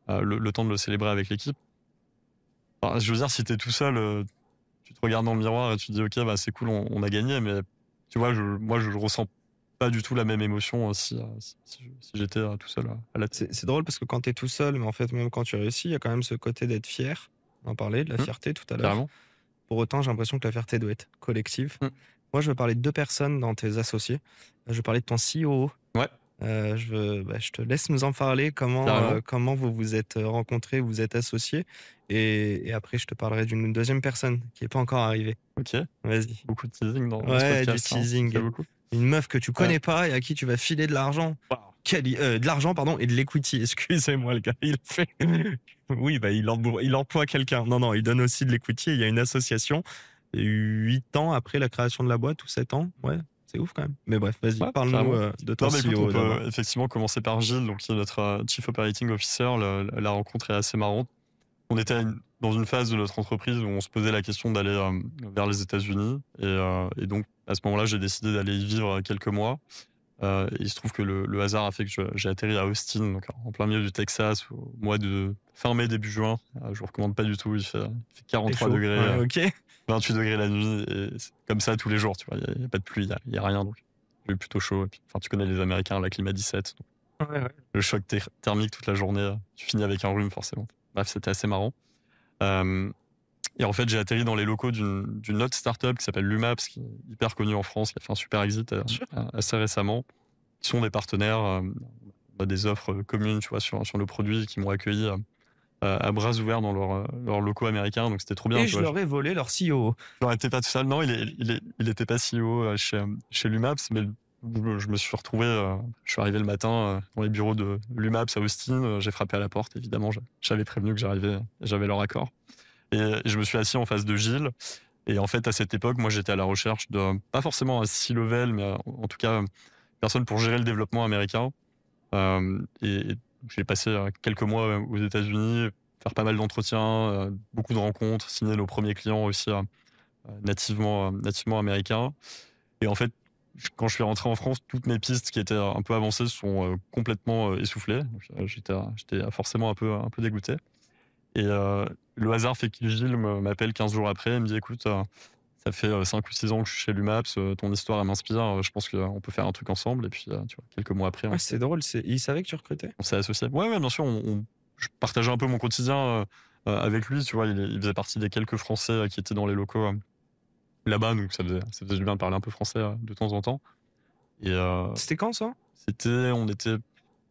[SPEAKER 2] le temps de le célébrer avec l'équipe. Enfin, je veux dire, si t'es tout seul, tu te regardes dans le miroir et tu te dis, OK, bah, c'est cool, on a gagné. Mais tu vois, moi, je ressens pas du tout la même émotion si j'étais tout seul à la tête.
[SPEAKER 1] C'est drôle parce que quand tu es tout seul, mais en fait, même quand tu réussis, il y a quand même ce côté d'être fier. On en parlait, de la
[SPEAKER 2] Hum,
[SPEAKER 1] fierté tout à l'heure.
[SPEAKER 2] carrément.
[SPEAKER 1] Pour autant, j'ai l'impression que la fierté doit être collective.
[SPEAKER 2] Hum.
[SPEAKER 1] Moi, je veux parler de deux personnes dans tes associés. Je veux parler de ton CEO.
[SPEAKER 2] Ouais,
[SPEAKER 1] Je te laisse nous en parler,
[SPEAKER 2] carrément.
[SPEAKER 1] comment vous vous êtes rencontrés, vous êtes associés. Et après, je te parlerai d'une deuxième personne qui n'est pas encore arrivée.
[SPEAKER 2] OK.
[SPEAKER 1] Vas-y.
[SPEAKER 2] Beaucoup de teasing dans ce
[SPEAKER 1] Ouais, du
[SPEAKER 2] podcast, hein. Merci
[SPEAKER 1] teasing.
[SPEAKER 2] beaucoup.
[SPEAKER 1] Une meuf que tu
[SPEAKER 2] Euh,
[SPEAKER 1] connais pas et à qui tu vas filer de l'argent.
[SPEAKER 2] Waouh.
[SPEAKER 1] De l'argent, pardon, et de l'equity. Excusez-moi, le gars. Il fait. Oui, bah, il emploie quelqu'un. Non, non, il donne aussi de l'equity. Il y a une association. 8 ans après la création de la boîte, ou 7 ans. Ouais, c'est ouf quand même. Mais bref, vas-y,
[SPEAKER 2] Ouais,
[SPEAKER 1] parle-nous
[SPEAKER 2] carrément.
[SPEAKER 1] de ton
[SPEAKER 2] Non, mais écoute, on
[SPEAKER 1] CEO d'abord.
[SPEAKER 2] peut effectivement commencer par Gilles, donc qui est notre Chief Operating Officer. La rencontre est assez marrante. On était dans une phase de notre entreprise où on se posait la question d'aller vers les États-Unis. Et donc, à ce moment-là, j'ai décidé d'aller y vivre quelques mois. Et il se trouve que le hasard a fait que j'ai atterri à Austin, donc en plein milieu du Texas, au mois de fin mai, début juin. Je vous recommande pas du tout, il fait
[SPEAKER 1] C'est
[SPEAKER 2] 43
[SPEAKER 1] chaud.
[SPEAKER 2] degrés,
[SPEAKER 1] Ouais, ok.
[SPEAKER 2] 28 degrés la nuit, et c'est comme ça tous les jours, tu vois. Il y a pas de pluie, il y a rien, donc j'ai eu plutôt chaud. Et puis, enfin, tu connais les Américains, la climat 17, donc
[SPEAKER 1] Ouais, ouais.
[SPEAKER 2] le choc thermique toute la journée, tu finis avec un rhume forcément. Bref, c'était assez marrant. Euh, et en fait, j'ai atterri dans les locaux d'une autre startup qui s'appelle Lumaps, qui est hyper connue en France, qui a fait un super exit
[SPEAKER 1] Bien sûr.
[SPEAKER 2] assez récemment, qui sont des partenaires. On a des offres communes, tu vois, sur le produit, qui m'ont accueilli à bras ouverts dans leurs locaux américains, donc c'était trop bien.
[SPEAKER 1] Et
[SPEAKER 2] Tu
[SPEAKER 1] je
[SPEAKER 2] vois,
[SPEAKER 1] leur ai volé leur CEO.
[SPEAKER 2] je n'étais pas tout seul. Non, il était pas CEO chez l'UMAPS, mais je me suis retrouvé. Je suis arrivé le matin dans les bureaux de l'UMAPS à Austin. J'ai frappé à la porte, évidemment. J'avais prévenu que j'arrivais, j'avais leur accord. Et je me suis assis en face de Gilles. Et en fait, à cette époque, moi, j'étais à la recherche de, pas forcément un C-level, mais en tout cas, personne pour gérer le développement américain. Et j'ai passé quelques mois aux États-Unis, faire pas mal d'entretiens, beaucoup de rencontres, signer nos premiers clients aussi nativement américains. Et en fait, quand je suis rentré en France, toutes mes pistes qui étaient un peu avancées sont complètement essoufflées. Donc, j'étais forcément un peu dégoûté. Et le hasard fait que Gilles m'appelle 15 jours après et me dit écoute, ça fait 5 ou 6 ans que je suis chez l'UMAPS, ton histoire elle m'inspire, je pense qu'on peut faire un truc ensemble. Et puis, tu vois, quelques mois après,
[SPEAKER 1] Ouais, c'est drôle. Il savait que tu recrutais?
[SPEAKER 2] on s'est associés. Ouais, ouais, bien sûr, je partageais un peu mon quotidien avec lui. Tu vois, il faisait partie des quelques Français qui étaient dans les locaux là-bas, donc ça faisait du bien de parler un peu français de temps en temps. Et
[SPEAKER 1] C'était quand ça?
[SPEAKER 2] on était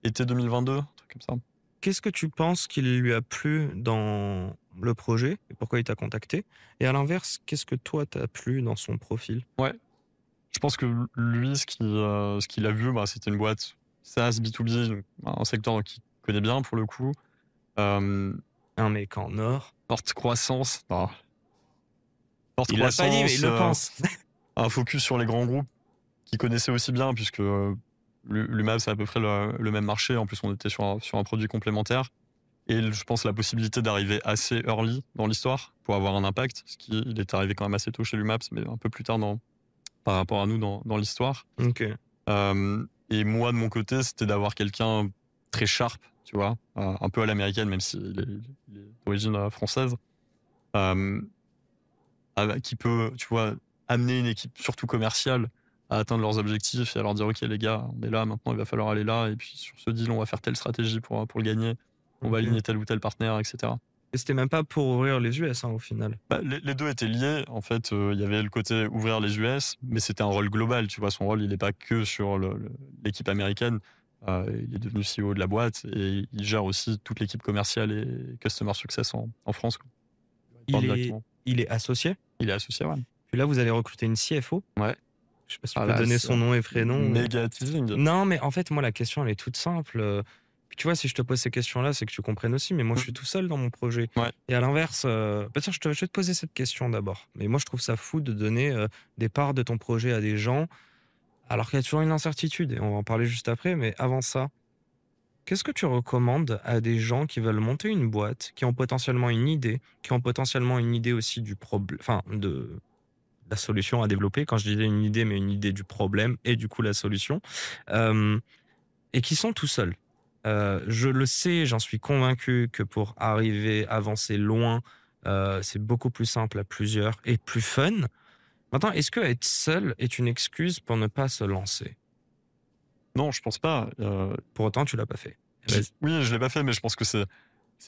[SPEAKER 2] été 2022, un truc comme ça.
[SPEAKER 1] Qu'est-ce que tu penses qu'il lui a plu dans le projet et pourquoi il t'a contacté? Et à l'inverse, qu'est-ce que toi t'as plu dans son profil?
[SPEAKER 2] Ouais, je pense que lui, ce qu'il a vu, bah, c'était une boîte SaaS B2B, donc un secteur qu'il connaît bien pour le coup.
[SPEAKER 1] Un mec en or.
[SPEAKER 2] Forte croissance, forte
[SPEAKER 1] Il l'a pas dit, mais il
[SPEAKER 2] croissance,
[SPEAKER 1] le pense.
[SPEAKER 2] un focus sur les grands groupes qu'il connaissait aussi bien, puisque l'UMAP, c'est à peu près le même marché. En plus, on était sur un produit complémentaire. Et je pense la possibilité d'arriver assez early dans l'histoire pour avoir un impact, ce qui il est arrivé quand même assez tôt chez l'UMAPS, mais un peu plus tard par rapport à nous dans l'histoire.
[SPEAKER 1] Ok.
[SPEAKER 2] Et moi, de mon côté, c'était d'avoir quelqu'un très sharp, tu vois, un peu à l'américaine, même s'il est d'origine française, euh, qui peut, tu vois, amener une équipe, surtout commerciale, à atteindre leurs objectifs et à leur dire, OK, les gars, on est là, maintenant, il va falloir aller là, et puis sur ce deal, on va faire telle stratégie pour le gagner, on va
[SPEAKER 1] Ok.
[SPEAKER 2] aligner tel ou tel partenaire, etc.
[SPEAKER 1] Et c'était même pas pour ouvrir les US au final.
[SPEAKER 2] Bah, les deux étaient liés. En fait, il y avait le côté ouvrir les US, mais c'était un rôle global. Tu vois, son rôle, il n'est pas que sur l'équipe américaine. Il est devenu CEO de la boîte et il gère aussi toute l'équipe commerciale et customer success en France, quoi. Il
[SPEAKER 1] Il
[SPEAKER 2] parle
[SPEAKER 1] est,
[SPEAKER 2] directement.
[SPEAKER 1] il est associé.
[SPEAKER 2] Il est associé, ouais.
[SPEAKER 1] Puis là, vous allez recruter une CFO.
[SPEAKER 2] Ouais.
[SPEAKER 1] Je sais pas si tu
[SPEAKER 2] Ah
[SPEAKER 1] peux
[SPEAKER 2] là,
[SPEAKER 1] donner
[SPEAKER 2] c'est
[SPEAKER 1] son nom et prénom.
[SPEAKER 2] méga teasing.
[SPEAKER 1] Non, mais en fait, moi, la question, elle est toute simple. Puis tu vois, si je te pose ces questions-là, c'est que tu comprennes aussi. Mais moi, je suis tout seul dans mon projet.
[SPEAKER 2] Ouais.
[SPEAKER 1] Et à l'inverse, bah tiens, je vais te poser cette question d'abord. Mais moi, je trouve ça fou de donner des parts de ton projet à des gens, alors qu'il y a toujours une incertitude. Et on va en parler juste après. Mais avant ça, qu'est-ce que tu recommandes à des gens qui veulent monter une boîte, qui ont potentiellement une idée, qui ont potentiellement une idée aussi du problème, enfin, de la solution à développer. Quand je disais une idée, mais une idée du problème et du coup la solution. Euh, et qui sont tout seuls. Je le sais, j'en suis convaincu que pour arriver, avancer loin, c'est beaucoup plus simple à plusieurs et plus fun. Maintenant, est-ce que être seul est une excuse pour ne pas se lancer?
[SPEAKER 2] Non, je pense pas.
[SPEAKER 1] Pour autant, tu l'as pas fait. Vas-y.
[SPEAKER 2] Oui, je l'ai pas fait, mais je pense que c'est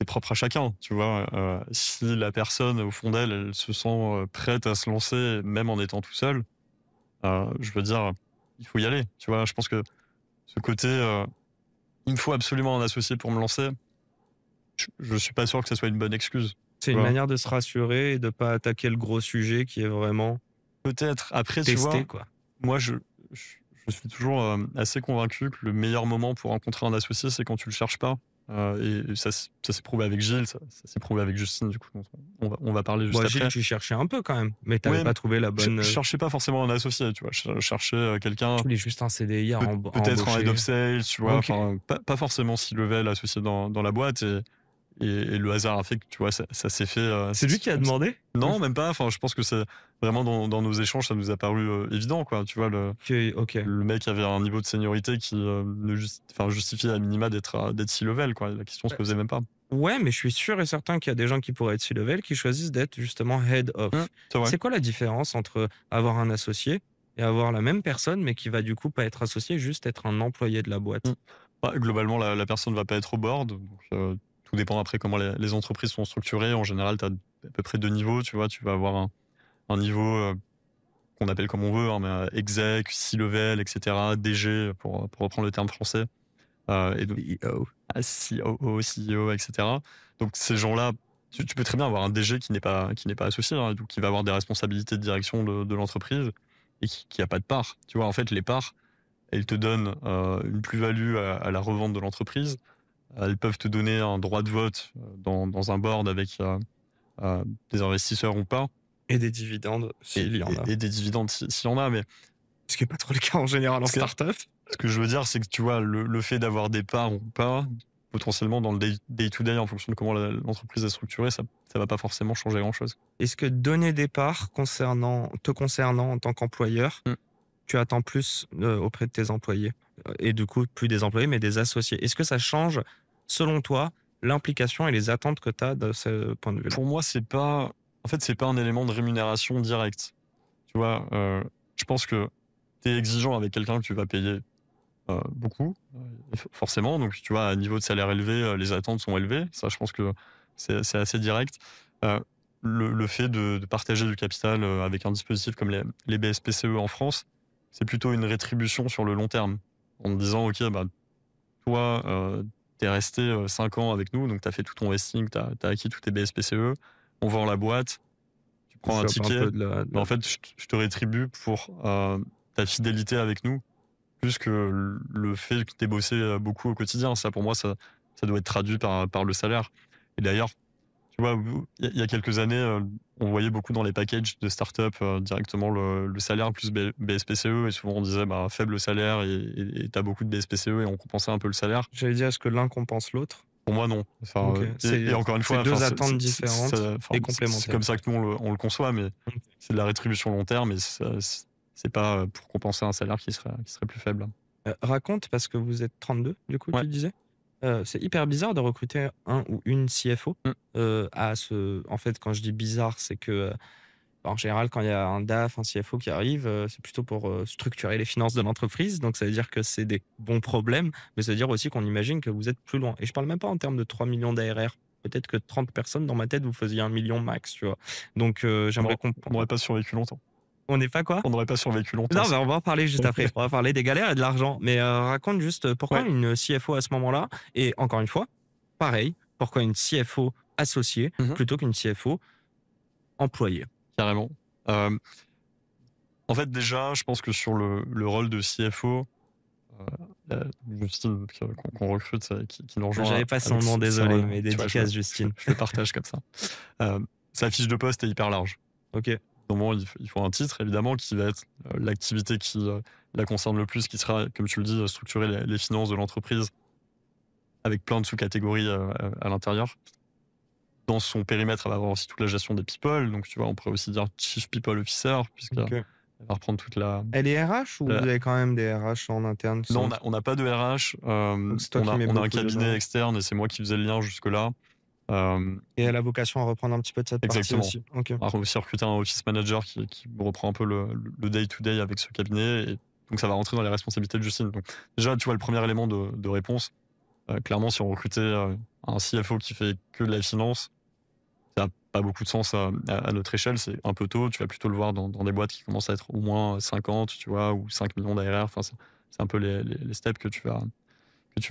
[SPEAKER 2] propre à chacun, tu vois. Si la personne, au fond d'elle, elle se sent prête à se lancer, même en étant tout seul, je veux dire, il faut y aller, tu vois. Je pense que ce côté, il me faut absolument un associé pour me lancer, je suis pas sûr que ça soit une bonne excuse.
[SPEAKER 1] C'est
[SPEAKER 2] Tu
[SPEAKER 1] une
[SPEAKER 2] vois.
[SPEAKER 1] manière de se rassurer et de pas attaquer le gros sujet qui est vraiment
[SPEAKER 2] Peut-être. Après, tu
[SPEAKER 1] testé,
[SPEAKER 2] vois,
[SPEAKER 1] quoi.
[SPEAKER 2] moi, je, je suis toujours assez convaincu que le meilleur moment pour rencontrer un associé, c'est quand tu le cherches pas. Et ça s'est prouvé avec Gilles, ça s'est prouvé avec Justine, du coup, dont on va parler juste
[SPEAKER 1] Bon,
[SPEAKER 2] après.
[SPEAKER 1] Gilles, tu cherchais un peu quand même, mais t'avais
[SPEAKER 2] Oui,
[SPEAKER 1] pas trouvé la
[SPEAKER 2] je
[SPEAKER 1] bonne.
[SPEAKER 2] cherchais pas forcément un associé, tu vois. Je cherchais quelqu'un,
[SPEAKER 1] Tu voulais juste un CDI à
[SPEAKER 2] peut-être un head
[SPEAKER 1] embaucher.
[SPEAKER 2] of sales, tu vois.
[SPEAKER 1] Ok.
[SPEAKER 2] Enfin, pas forcément C-level associé dans la boîte. Et le hasard a fait que, tu vois, ça s'est fait.
[SPEAKER 1] C'est lui qui a
[SPEAKER 2] comme ça.
[SPEAKER 1] demandé?
[SPEAKER 2] Non, même pas. Enfin, je pense que c'est vraiment dans nos échanges, ça nous a paru évident, quoi. Tu vois,
[SPEAKER 1] Ok.
[SPEAKER 2] le mec avait un niveau de seniorité qui justifiait à minima d'être C-level, quoi. La question se posait même pas.
[SPEAKER 1] Ouais, mais je suis sûr et certain qu'il y a des gens qui pourraient être C-level qui choisissent d'être justement head of.
[SPEAKER 2] C'est vrai.
[SPEAKER 1] C'est quoi la différence entre avoir un associé et avoir la même personne, mais qui va du coup pas être associé, juste être un employé de la boîte?
[SPEAKER 2] Bah, globalement, la personne va pas être au board. Donc, tout dépend après comment les entreprises sont structurées. En général, tu as à peu près deux niveaux. Tu vois, tu vas avoir un niveau qu'on appelle comme on veut, hein, mais exec, C-level, etc., DG, pour reprendre le terme français. Et donc,
[SPEAKER 1] CEO.
[SPEAKER 2] à COO, CEO, etc. Donc ces gens-là, tu peux très bien avoir un DG qui n'est pas associé, hein, donc qui va avoir des responsabilités de direction de l'entreprise et qui a pas de part. Tu vois, en fait, les parts, elles te donnent une plus-value à la revente de l'entreprise. Elles peuvent te donner un droit de vote dans un board avec des investisseurs ou pas,
[SPEAKER 1] Et des dividendes,
[SPEAKER 2] et,
[SPEAKER 1] s'il y en a.
[SPEAKER 2] et des dividendes s'il y en a. Mais
[SPEAKER 1] Ce qui n'est pas trop le cas en général en
[SPEAKER 2] ce que,
[SPEAKER 1] startup.
[SPEAKER 2] ce que je veux dire, c'est que tu vois, le fait d'avoir des parts ou pas, potentiellement dans le day-to-day, en fonction de comment l'entreprise est structurée, ça va pas forcément changer grand-chose.
[SPEAKER 1] Est-ce que donner des parts te concernant en tant qu'employeur,
[SPEAKER 2] Mm.
[SPEAKER 1] tu attends plus auprès de tes employés? Et du coup, plus des employés, mais des associés. Est-ce que ça change, selon toi, l'implication et les attentes que tu as de ce point de vue-là?
[SPEAKER 2] Pour moi, c'est pas un élément de rémunération direct. Tu vois, je pense que tu es exigeant avec quelqu'un que tu vas payer beaucoup, forcément. Donc, tu vois, à niveau de salaire élevé, les attentes sont élevées. Ça, je pense que c'est assez direct. Euh, le fait de partager du capital avec un dispositif comme les BSPCE en France, c'est plutôt une rétribution sur le long terme. En te disant, OK, bah, toi, tu es resté 5 ans avec nous, donc tu as fait tout ton vesting, tu as acquis tous tes BSPCE, on vend la boîte, tu
[SPEAKER 1] Tu
[SPEAKER 2] prends un
[SPEAKER 1] chopes un
[SPEAKER 2] ticket,
[SPEAKER 1] peu de
[SPEAKER 2] mais en fait, je te rétribue pour ta fidélité avec nous, plus que le fait que tu aies bossé beaucoup au quotidien. Ça, pour moi, ça doit être traduit par le salaire. Et d'ailleurs, tu vois, il y a quelques années, on voyait beaucoup dans les packages de start-up directement le salaire plus BSPCE, et souvent on disait bah, faible salaire et tu as beaucoup de BSPCE, et on compensait un peu le salaire.
[SPEAKER 1] J'allais dire, est-ce que l'un compense l'autre?
[SPEAKER 2] Pour moi, non. Enfin,
[SPEAKER 1] Ok.
[SPEAKER 2] et encore une fois,
[SPEAKER 1] C'est deux
[SPEAKER 2] enfin,
[SPEAKER 1] attentes différentes et
[SPEAKER 2] c'est
[SPEAKER 1] complémentaires.
[SPEAKER 2] comme ça que nous on le conçoit, mais
[SPEAKER 1] Ok.
[SPEAKER 2] c'est de la rétribution long terme, et c'est pas pour compenser un salaire qui serait plus faible.
[SPEAKER 1] Raconte, parce que vous êtes 32, du coup,
[SPEAKER 2] Ouais.
[SPEAKER 1] tu disais? C'est hyper bizarre de recruter un ou une CFO.
[SPEAKER 2] Mm.
[SPEAKER 1] En fait, quand je dis bizarre, c'est que, en général, quand il y a un DAF, un CFO qui arrive, c'est plutôt pour, structurer les finances de l'entreprise. Donc ça veut dire que c'est des bons problèmes, mais ça veut dire aussi qu'on imagine que vous êtes plus loin. Et je parle même pas en termes de 3 millions d'ARR. Peut-être que 30 personnes, dans ma tête, vous faisiez 1 million max, tu vois? Donc, j'aimerais
[SPEAKER 2] On n'aurait pas survécu longtemps.
[SPEAKER 1] on n'est pas quoi?
[SPEAKER 2] On n'aurait pas survécu longtemps.
[SPEAKER 1] Non, mais on va en parler juste après. On va parler des galères et de l'argent. Mais raconte juste pourquoi
[SPEAKER 2] Ouais.
[SPEAKER 1] une CFO à ce moment-là. Et encore une fois, pareil, pourquoi une CFO associée
[SPEAKER 2] Mhm.
[SPEAKER 1] plutôt qu'une CFO employée.
[SPEAKER 2] Carrément. En fait, déjà, je pense que sur le rôle de CFO, Justine qu'on recrute, qui nous rejoint.
[SPEAKER 1] J'avais pas son
[SPEAKER 2] avec
[SPEAKER 1] nom, désolé, mais
[SPEAKER 2] tu vois,
[SPEAKER 1] dédicace, Justine.
[SPEAKER 2] je le partage comme ça. Sa fiche de poste est hyper large.
[SPEAKER 1] Ok.
[SPEAKER 2] Normalement, il faut un titre, évidemment, qui va être l'activité qui la concerne le plus, qui sera, comme tu le dis, structurer les finances de l'entreprise avec plein de sous-catégories à l'intérieur. Dans son périmètre, elle va avoir aussi toute la gestion des people. Donc, tu vois, on pourrait aussi dire Chief People Officer, puisqu'elle
[SPEAKER 1] Ok.
[SPEAKER 2] va reprendre toute la...
[SPEAKER 1] Elle est RH ou
[SPEAKER 2] La-
[SPEAKER 1] vous avez quand même des RH en interne qui
[SPEAKER 2] Non,
[SPEAKER 1] sont-
[SPEAKER 2] on n'a pas de RH.
[SPEAKER 1] Donc, c'est toi qui mets
[SPEAKER 2] On a un
[SPEAKER 1] beaucoup
[SPEAKER 2] cabinet
[SPEAKER 1] dedans.
[SPEAKER 2] externe, et c'est moi qui faisais le lien jusque-là.
[SPEAKER 1] Et elle a vocation à reprendre un petit peu de cette
[SPEAKER 2] Exactement.
[SPEAKER 1] partie aussi. Ok.
[SPEAKER 2] On va aussi recruter un office manager qui reprend un peu le day-to-day avec ce cabinet. Et donc, ça va rentrer dans les responsabilités de Justine. Donc, déjà, tu vois, le premier élément de réponse, clairement, si on recrutait un CFO qui fait que de la finance, ça n'a pas beaucoup de sens à notre échelle. C'est un peu tôt. Tu vas plutôt le voir dans des boîtes qui commencent à être au moins 50, tu vois, ou 5 millions d'ARR. Enfin, c'est un peu les steps que tu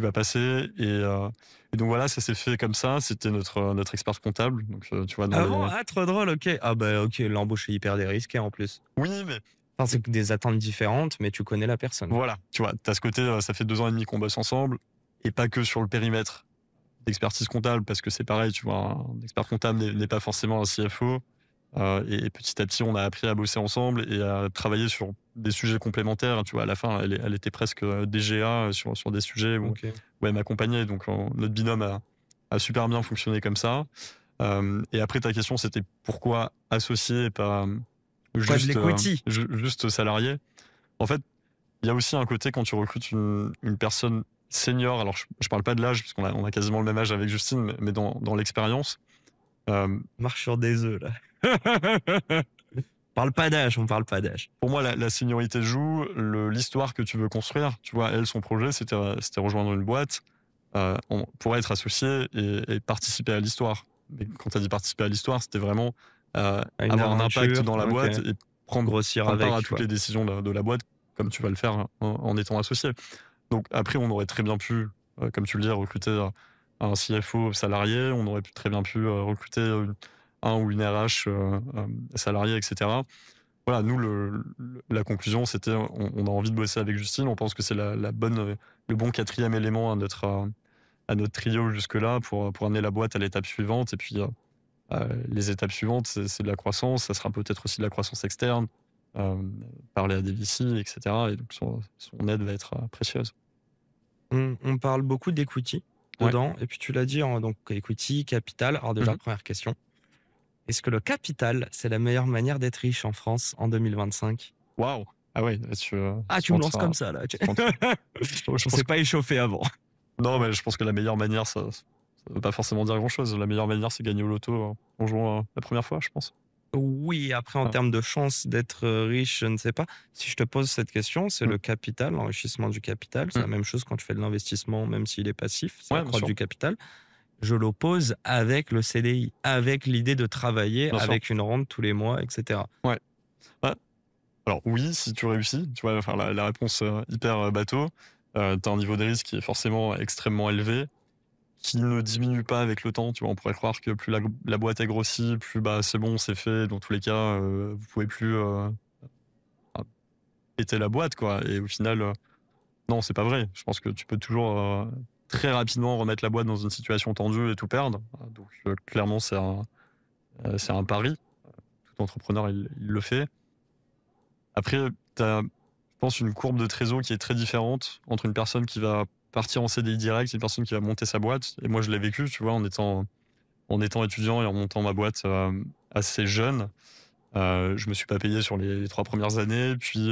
[SPEAKER 2] vas passer. Et donc voilà, ça s'est fait comme ça. C'était notre expert comptable. Donc, tu vois,
[SPEAKER 1] Ah bon? Ah, trop drôle, ok. Ah bah ok, l'embauche est hyper dérisquée en plus.
[SPEAKER 2] Oui, mais
[SPEAKER 1] Enfin, c'est que des attentes différentes, mais tu connais la personne.
[SPEAKER 2] voilà, tu vois, t'as ce côté, ça fait 2 ans et demi qu'on bosse ensemble, et pas que sur le périmètre d'expertise comptable, parce que c'est pareil, tu vois, un expert comptable n'est pas forcément un CFO. Et petit à petit, on a appris à bosser ensemble et à travailler sur des sujets complémentaires. Tu vois, à la fin, elle était presque DGA sur des sujets où,
[SPEAKER 1] Ok.
[SPEAKER 2] où elle m'accompagnait. Donc, notre binôme a super bien fonctionné comme ça. Et après, ta question, c'était pourquoi associé et pas
[SPEAKER 1] Quoi, de
[SPEAKER 2] juste,
[SPEAKER 1] l'equity?
[SPEAKER 2] juste salarié. En fait, il y a aussi un côté quand tu recrutes une personne senior. Alors, je parle pas de l'âge, puisqu'on on a quasiment le même âge avec Justine, mais dans l'expérience.
[SPEAKER 1] Marche sur des œufs, là. Parle pas d'âge, on parle pas d'âge.
[SPEAKER 2] Pour moi, la seniorité joue, l'histoire que tu veux construire. Tu vois, elle, son projet, c'était rejoindre une boîte pour être associé et participer à l'histoire. Mais quand tu as dit participer à l'histoire, c'était vraiment
[SPEAKER 1] Une
[SPEAKER 2] avoir un impact
[SPEAKER 1] aventure,
[SPEAKER 2] dans la
[SPEAKER 1] ok.
[SPEAKER 2] boîte et prendre
[SPEAKER 1] Grossir
[SPEAKER 2] part
[SPEAKER 1] avec,
[SPEAKER 2] à toutes
[SPEAKER 1] quoi.
[SPEAKER 2] les décisions de la boîte, comme tu vas le faire en étant associé. Donc après, on aurait très bien pu comme tu le dis, recruter un CFO salarié, on aurait très bien pu recruter un ou une RH salarié, etc. Voilà, nous, la conclusion, c'était on a envie de bosser avec Justine, on pense que c'est le bon quatrième élément à notre trio jusque-là pour amener la boîte à l'étape suivante. Et puis, les étapes suivantes, c'est de la croissance, ça sera peut-être aussi de la croissance externe, euh, parler à des VC, etc. Et donc, son aide va être précieuse.
[SPEAKER 1] On parle beaucoup d'equity
[SPEAKER 2] Ouais.
[SPEAKER 1] dedans, et puis tu l'as dit, hein, donc equity, capital. Alors déjà, première question, est-ce que le capital, c'est la meilleure manière d'être riche en France en 2025?
[SPEAKER 2] Waouh! Ah ouais,
[SPEAKER 1] Tu me lances comme ça, là. On
[SPEAKER 2] je pense
[SPEAKER 1] s'est pas échauffé avant.
[SPEAKER 2] Non, mais je pense que la meilleure manière, ça veut pas forcément dire grand-chose. La meilleure manière, c'est gagner au loto en jouant la première fois, je pense.
[SPEAKER 1] Oui, après, en
[SPEAKER 2] Ah.
[SPEAKER 1] termes de chance d'être riche, je ne sais pas. Si je te pose cette question, c'est
[SPEAKER 2] Mm.
[SPEAKER 1] le capital, l'enrichissement du capital. C'est la même chose quand tu fais de l'investissement, même s'il est passif, c'est
[SPEAKER 2] Ouais,
[SPEAKER 1] la
[SPEAKER 2] bien
[SPEAKER 1] croîte
[SPEAKER 2] sûr.
[SPEAKER 1] du capital. Je l'oppose avec le CDI, avec l'idée de travailler,
[SPEAKER 2] Bien sûr.
[SPEAKER 1] avec une rente tous les mois, etc.
[SPEAKER 2] Ouais. Alors oui, si tu réussis, tu vois, enfin, la réponse hyper bateau, tu as un niveau de risque qui est forcément extrêmement élevé, qui ne diminue pas avec le temps. Tu vois, on pourrait croire que plus la boîte est grossie, plus bah, c'est bon, c'est fait. Dans tous les cas, vous pouvez plus péter la boîte, quoi. Et au final, non, c'est pas vrai. Je pense que tu peux toujours très rapidement remettre la boîte dans une situation tendue et tout perdre. Donc clairement, c'est un pari. Tout entrepreneur, il le fait. Après, tu as, je pense, une courbe de trésor qui est très différente entre une personne qui va partir en CDI direct et une personne qui va monter sa boîte. Et moi, je l'ai vécu, tu vois, en étant étudiant et en montant ma boîte assez jeune. Je me suis pas payé sur les 3 premières années. Puis,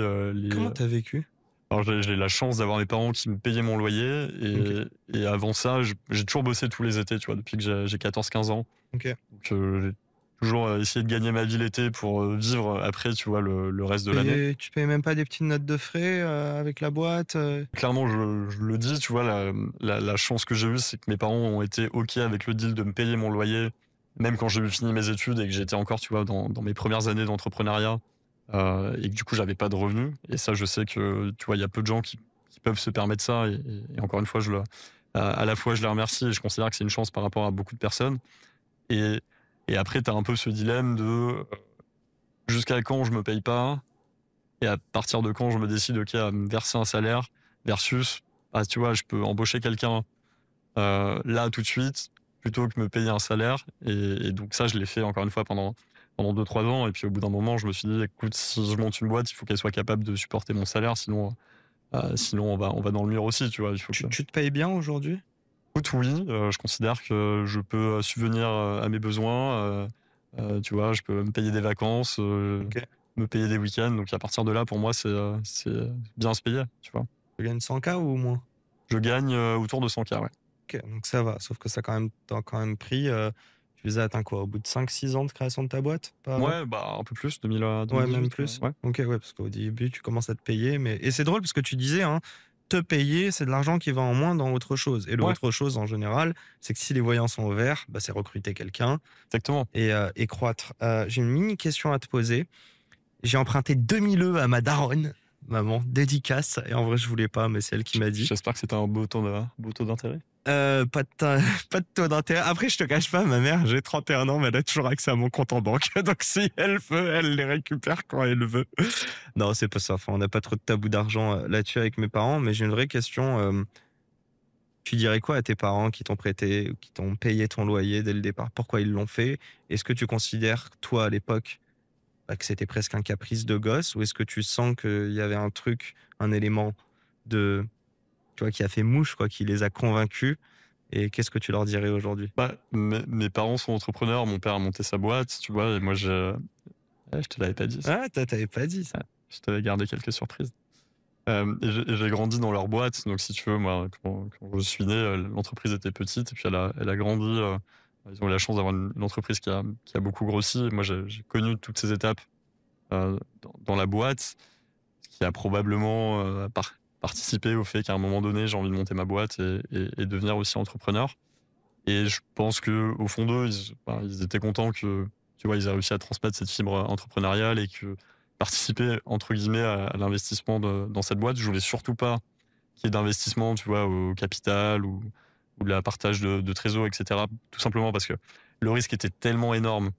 [SPEAKER 1] Comment t'as vécu?
[SPEAKER 2] alors j'ai la chance d'avoir mes parents qui me payaient mon loyer.
[SPEAKER 1] Ok.
[SPEAKER 2] Et avant ça, j'ai toujours bossé tous les étés, tu vois, depuis que j'ai 14-15 ans.
[SPEAKER 1] Ok.
[SPEAKER 2] Donc, j'ai toujours essayé de gagner ma vie l'été pour vivre après, tu vois, le reste de l'année.
[SPEAKER 1] Tu payes même pas des petites notes de frais avec la boîte
[SPEAKER 2] Clairement, je le dis, tu vois, la chance que j'ai eue, c'est que mes parents ont été OK avec le deal de me payer mon loyer, même quand j'ai eu fini mes études et que j'étais encore, tu vois, dans mes premières années d'entrepreneuriat, et que du coup, j'avais pas de revenus. Et ça, je sais que, tu vois, il y a peu de gens qui peuvent se permettre ça. Et encore une fois, à la fois, je les remercie et je considère que c'est une chance par rapport à beaucoup de personnes. Et, et après, tu as un peu ce dilemme de jusqu'à quand je me paye pas et à partir de quand je me décide OK, à me verser un salaire versus, tu vois, je peux embaucher quelqu'un là tout de suite plutôt que me payer un salaire. Et donc ça, je l'ai fait encore une fois pendant 2-3 ans. Et puis au bout d'un moment, je me suis dit, écoute, si je monte une boîte, il faut qu'elle soit capable de supporter mon salaire, sinon on va dans le mur aussi, tu vois. Il faut que...
[SPEAKER 1] Tu te payes bien aujourd'hui?
[SPEAKER 2] Écoute, oui, je considère que je peux subvenir à mes besoins. Tu vois, je peux me payer des vacances,
[SPEAKER 1] Ok.
[SPEAKER 2] me payer des week-ends. Donc à partir de là, pour moi, c'est bien se payer, tu vois.
[SPEAKER 1] Tu gagnes 100K ou moins?
[SPEAKER 2] Je gagne autour de 100K, ouais.
[SPEAKER 1] Ok, donc ça va. Sauf que t'as quand même pris. Tu les as atteints quoi? Au bout de 5-6 ans de création de ta boîte? Pas...
[SPEAKER 2] Ouais, bah un peu plus,
[SPEAKER 1] Ouais, même
[SPEAKER 2] 2018.
[SPEAKER 1] plus.
[SPEAKER 2] Ouais.
[SPEAKER 1] Ok, ouais, parce qu'au début, tu commences à te payer. Et c'est drôle parce que tu disais, hein, te payer, c'est de l'argent qui va en moins dans autre chose. Et le
[SPEAKER 2] Ouais,
[SPEAKER 1] autre chose, en général, c'est que si les voyants sont au vert, bah, c'est recruter quelqu'un
[SPEAKER 2] exactement.
[SPEAKER 1] et croître. J'ai une mini question à te poser. J'ai emprunté 2000 € à ma daronne, maman, dédicace. Et en vrai, je voulais pas, mais c'est elle qui m'a dit.
[SPEAKER 2] J'espère que c'était un beau taux d'intérêt.
[SPEAKER 1] Pas de taux d'intérêt. Après, je te cache pas, ma mère, j'ai 31 ans, mais elle a toujours accès à mon compte en banque. Donc, si elle veut, elle les récupère quand elle veut. Non, c'est pas ça. Enfin, on n'a pas trop de tabou d'argent là-dessus avec mes parents, mais j'ai une vraie question. Tu dirais quoi à tes parents qui t'ont prêté, ou qui t'ont payé ton loyer dès le départ? Pourquoi ils l'ont fait? Est-ce que tu considères, toi, à l'époque, que c'était presque un caprice de gosse, ou est-ce que tu sens qu'il y avait un truc, un élément de, tu vois, qui a fait mouche, quoi, qui les a convaincus? Et qu'est-ce que tu leur dirais aujourd'hui?
[SPEAKER 2] Bah, mes parents sont entrepreneurs, mon père a monté sa boîte, tu vois, et moi, je te l'avais pas dit, ça.
[SPEAKER 1] Ah, t'avais pas dit ça.
[SPEAKER 2] Ouais, je t'avais gardé quelques surprises. Et j'ai grandi dans leur boîte, donc si tu veux, moi, quand je suis né, l'entreprise était petite, et puis elle a grandi. Ils ont eu la chance d'avoir une entreprise qui a beaucoup grossi. Et moi, j'ai connu toutes ces étapes dans la boîte, ce qui a probablement participé au fait qu'à un moment donné, j'ai envie de monter ma boîte et devenir aussi entrepreneur. Et je pense que au fond d'eux, ils étaient contents que, tu vois, ils aient réussi à transmettre cette fibre entrepreneuriale et que participer, entre guillemets, à l'investissement dans cette boîte. Je voulais surtout pas qu'il y ait d'investissement, tu vois, au capital ou de la partage de trésor, etc. Tout simplement parce que le risque était tellement énorme.